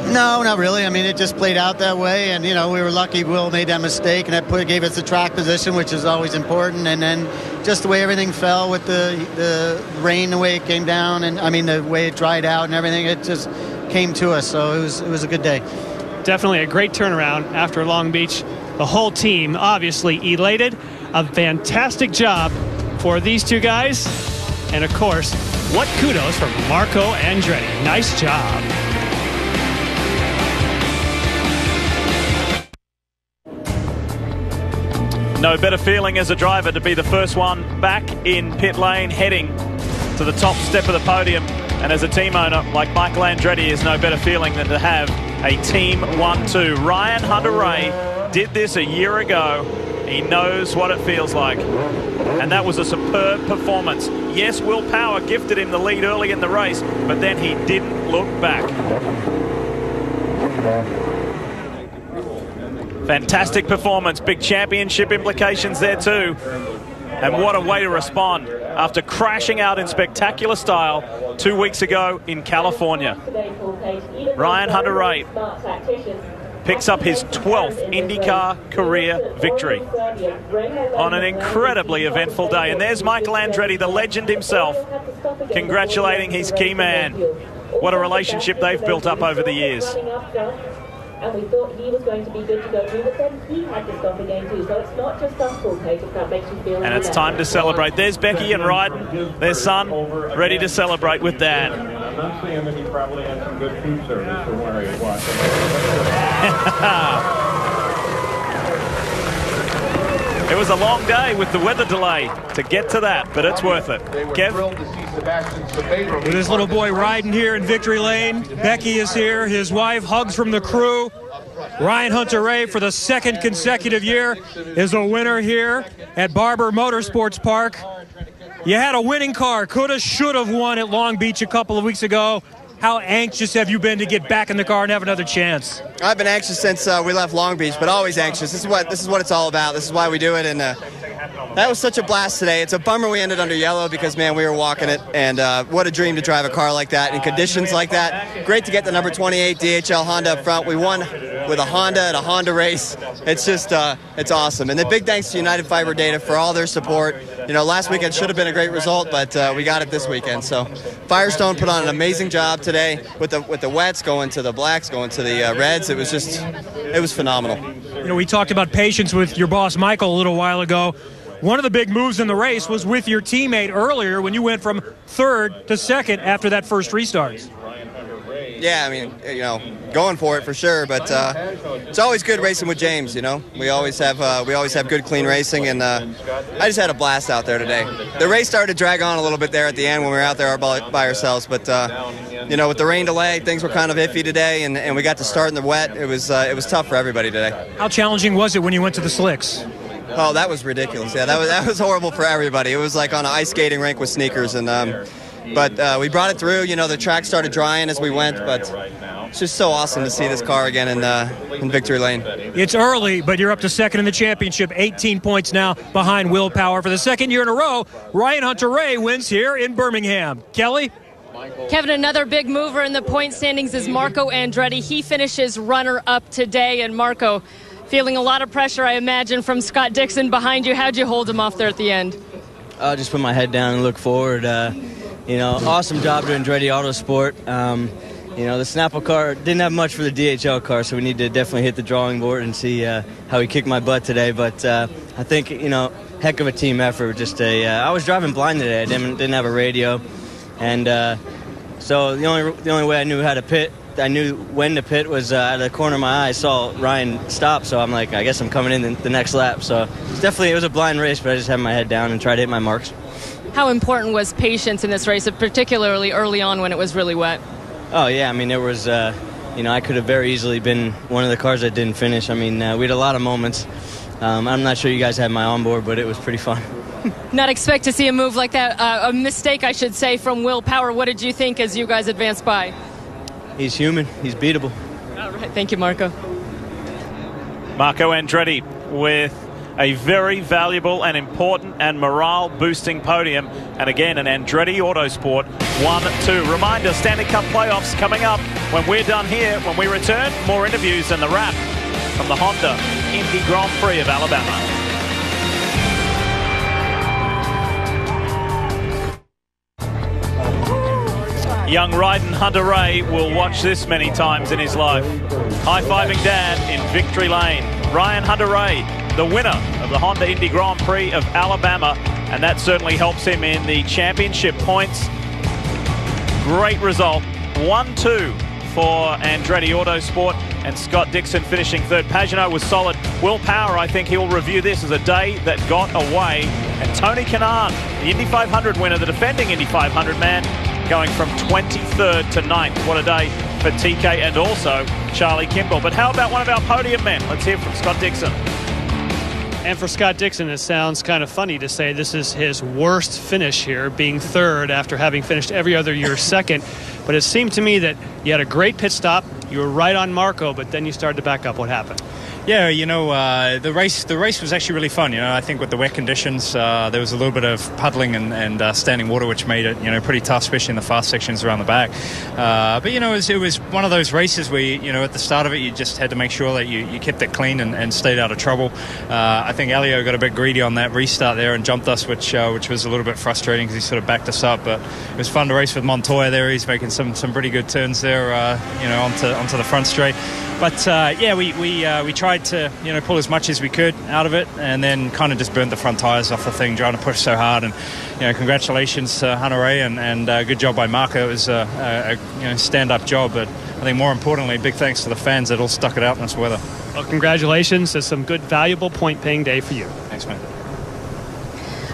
No, not really. I mean, it just played out that way, and we were lucky Will made that mistake, and that gave us the track position, which is always important. And then just the way everything fell with the rain, the way it came down, and I mean the way it dried out and everything, it just came to us. So it was a good day. Definitely a great turnaround after Long Beach. The whole team obviously elated. A fantastic job for these two guys, and of course, what kudos from Marco Andretti. Nice job. No better feeling as a driver to be the first one back in pit lane heading to the top step of the podium. And as a team owner like Michael Andretti, is no better feeling than to have a team 1-2. Ryan Hunter-Reay did this a year ago. He knows what it feels like. And that was a superb performance. Yes, Will Power gifted him the lead early in the race, but then he didn't look back. Fantastic performance. Big championship implications there too. And what a way to respond after crashing out in spectacular style 2 weeks ago in California. Ryan Hunter-Reay picks up his 12th IndyCar career victory on an incredibly eventful day. And there's Michael Andretti, the legend himself, congratulating his key man. What a relationship they've built up over the years. And we thought he was going to be good to go through, but then he had to stop again too. So it's not just us, Paul Page, if that makes you feel. And it's time to celebrate. There's Becky and Ryden, their son, ready to celebrate with Dad. I'm not saying that he probably had some good food service for where he was watching. It was a long day with the weather delay to get to that, but it's worth it. Kev? With his little boy riding here in Victory Lane. Becky is here. His wife, hugs from the crew. Ryan Hunter-Reay, for the second consecutive year, is a winner here at Barber Motorsports Park. You had a winning car. Coulda, shoulda won at Long Beach a couple of weeks ago. How anxious have you been to get back in the car and have another chance? I've been anxious since we left Long Beach, but always anxious. This is what it's all about. This is why we do it, and that was such a blast today. It's a bummer we ended under yellow because, man, we were walking it, and what a dream to drive a car like that in conditions like that. Great to get the number 28 DHL Honda up front. We won with a Honda at a Honda race. It's just, it's awesome. And the big thanks to United Fiber Data for all their support. You know, last weekend should have been a great result, but we got it this weekend. So Firestone put on an amazing job today with the wets, going to the blacks, going to the reds. It was phenomenal. You know, we talked about patience with your boss, Michael, a little while ago. One of the big moves in the race was with your teammate earlier when you went from third to second after that first restart. Yeah, I mean, you know, going for it for sure, but it's always good racing with James. You know, we always have good, clean racing, and I just had a blast out there today. The race started to drag on a little bit there at the end when we were out there by ourselves, but you know, with the rain delay, things were kind of iffy today, and we got to start in the wet. It was tough for everybody today. How challenging was it when you went to the slicks? Oh, that was ridiculous. Yeah, that was horrible for everybody. It was like on an ice skating rink with sneakers, and but we brought it through. You know, the track started drying as we went, but it's just so awesome to see this car again in Victory Lane. It's early, but you're up to second in the championship, 18 points now behind Will Power. For the second year in a row, Ryan Hunter-Reay wins here in Birmingham. Kelly? Kevin, another big mover in the point standings is Marco Andretti. He finishes runner-up today, and Marco, feeling a lot of pressure, I imagine, from Scott Dixon behind you. How'd you hold him off there at the end? Just put my head down and look forward. You know, awesome job to Andretti Autosport. You know, the Snapple car didn't have much for the DHL car, so we need to definitely hit the drawing board and see how he kicked my butt today. But I think, you know, heck of a team effort. Just I was driving blind today. I didn't have a radio, and so the only way I knew how to pit, I knew when to pit was out of the corner of my eye. I saw Ryan stop, so I'm like, I guess I'm coming in the next lap. So it was a blind race, but I just had my head down and tried to hit my marks. How important was patience in this race, particularly early on when it was really wet? Oh, yeah. I mean, there was, you know, I could have very easily been one of the cars that didn't finish. I mean, we had a lot of moments. I'm not sure you guys had my onboard, but it was pretty fun. Not expect to see a move like that, a mistake, I should say, from Will Power. What did you think as you guys advanced by? He's human. He's beatable. All right. Thank you, Marco. Marco Andretti with a very valuable and important and morale-boosting podium. And again, an Andretti Autosport 1-2. Reminder, Stanley Cup playoffs coming up when we're done here. When we return, more interviews and the wrap from the Honda Indy Grand Prix of Alabama. Young Ryan Hunter-Reay will watch this many times in his life. High-fiving Dad in Victory Lane. Ryan Hunter-Reay, the winner of the Honda Indy Grand Prix of Alabama, and that certainly helps him in the championship points. Great result. 1-2 for Andretti Autosport, and Scott Dixon finishing third. Pagenaud was solid. Will Power, I think he'll review this as a day that got away. And Tony Kanaan, the Indy 500 winner, the defending Indy 500 man, going from 23rd to 9th. What a day for TK and also Charlie Kimball. But how about one of our podium men? Let's hear from Scott Dixon. And for Scott Dixon, it sounds kind of funny to say this is his worst finish here, being third after having finished every other year second. But it seemed to me that you had a great pit stop. You were right on Marco, but then you started to back up. What happened? Yeah, you know, the race was actually really fun. You know, I think with the wet conditions, there was a little bit of puddling and standing water, which made it, you know, pretty tough, especially in the fast sections around the back. But you know, it was one of those races where, you know, at the start of it, you just had to make sure that you kept it clean and stayed out of trouble. I think Elio got a bit greedy on that restart there and jumped us, which was a little bit frustrating because he sort of backed us up. But it was fun to race with Montoya there. He's making some pretty good turns there, you know, onto the front straight. But yeah, we tried to, you know, pull as much as we could out of it, and then kind of just burnt the front tires off the thing, trying to push so hard. And you know, congratulations to Hunter-Reay and good job by Marco. It was a you know, stand-up job, but I think more importantly, big thanks to the fans that all stuck it out in this weather. Well, congratulations. It's some good, valuable point-paying day for you. Thanks, man.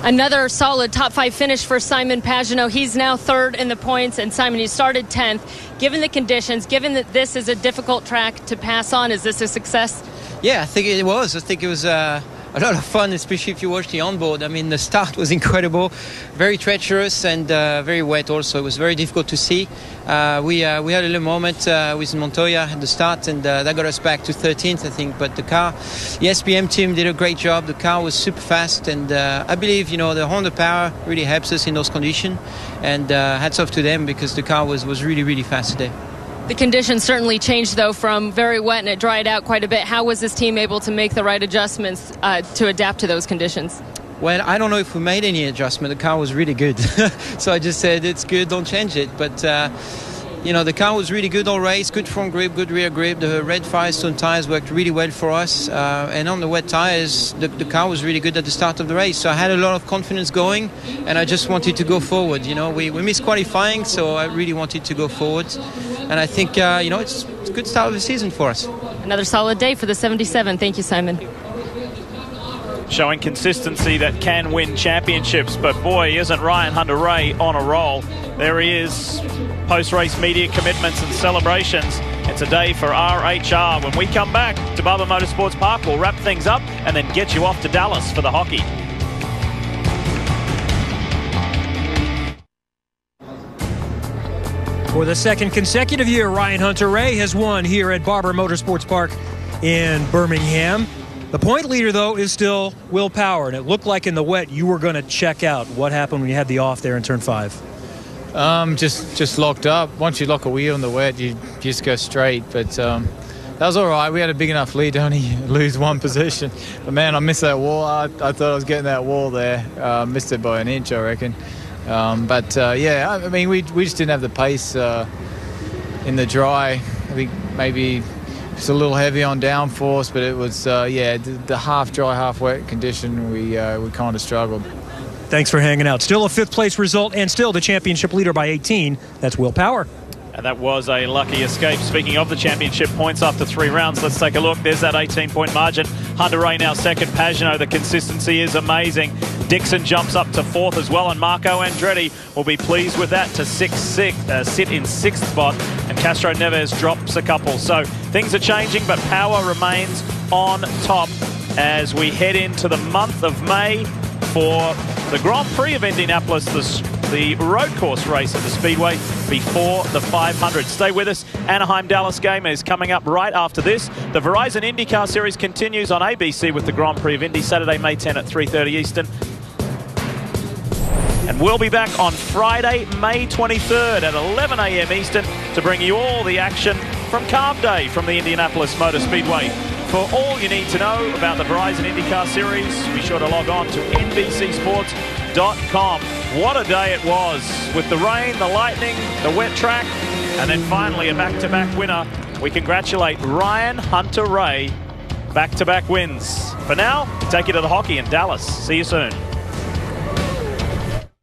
Another solid top 5 finish for Simon Pagenaud. He's now third in the points, and Simon, you started 10th. Given the conditions, given that this is a difficult track to pass on, is this a success? Yeah, I think it was. I think it was a lot of fun, especially if you watch the onboard. I mean, the start was incredible, very treacherous and very wet also. It was very difficult to see. We had a little moment with Montoya at the start, and that got us back to 13th, I think. But the SPM team did a great job. The car was super fast, and I believe, you know, the Honda power really helps us in those conditions. And hats off to them because the car was really, really fast today. The conditions certainly changed, though, from very wet and it dried out quite a bit. How was this team able to make the right adjustments to adapt to those conditions? Well, I don't know if we made any adjustment. The car was really good. So I just said, it's good, don't change it. But, you know, the car was really good all race, good front grip, good rear grip. The red Firestone tires worked really well for us. And on the wet tires, the car was really good at the start of the race. So I had a lot of confidence going, and I just wanted to go forward. You know, we missed qualifying, so I really wanted to go forward. And I think, you know, it's a good start of the season for us. Another solid day for the 77. Thank you, Simon. Showing consistency that can win championships, but boy, isn't Ryan Hunter-Reay on a roll. There he is, post-race media commitments and celebrations. It's a day for RHR. When we come back to Barber Motorsports Park, we'll wrap things up and then get you off to Dallas for the hockey. For the second consecutive year, Ryan Hunter-Reay has won here at Barber Motorsports Park in Birmingham. The point leader, though, is still Will Power, and it looked like in the wet you were going to check out. What happened when you had the off there in turn 5? Just locked up. Once you lock a wheel in the wet, you just go straight. But that was all right. We had a big enough lead to only lose one position. But, man, I missed that wall. I thought I was getting that wall there. Missed it by an inch, I reckon. Yeah, I mean, we just didn't have the pace in the dry. I think maybe it's a little heavy on downforce, but it was, yeah, the half dry, half wet condition, we kind of struggled. Thanks for hanging out. Still a 5th place result and still the championship leader by 18. That's Will Power. And that was a lucky escape. Speaking of the championship points after 3 rounds, let's take a look. There's that 18-point margin. Hunter-Reay now second. Pagenaud, the consistency is amazing. Dixon jumps up to 4th as well, and Marco Andretti will be pleased with that to sit in 6th spot, and Castro Neves drops a couple. So things are changing, but Power remains on top as we head into the month of May for the Grand Prix of Indianapolis, the road course race at the Speedway before the 500. Stay with us. Anaheim-Dallas game is coming up right after this. The Verizon IndyCar Series continues on ABC with the Grand Prix of Indy, Saturday, May 10 at 3:30 Eastern. And we'll be back on Friday, May 23rd at 11 a.m. Eastern to bring you all the action from Carb Day from the Indianapolis Motor Speedway. For all you need to know about the Verizon IndyCar Series, be sure to log on to NBCSports.com. What a day it was with the rain, the lightning, the wet track, and then finally a back-to-back winner. We congratulate Ryan Hunter-Reay. Back-to-back wins. For now, we take you to the hockey in Dallas. See you soon.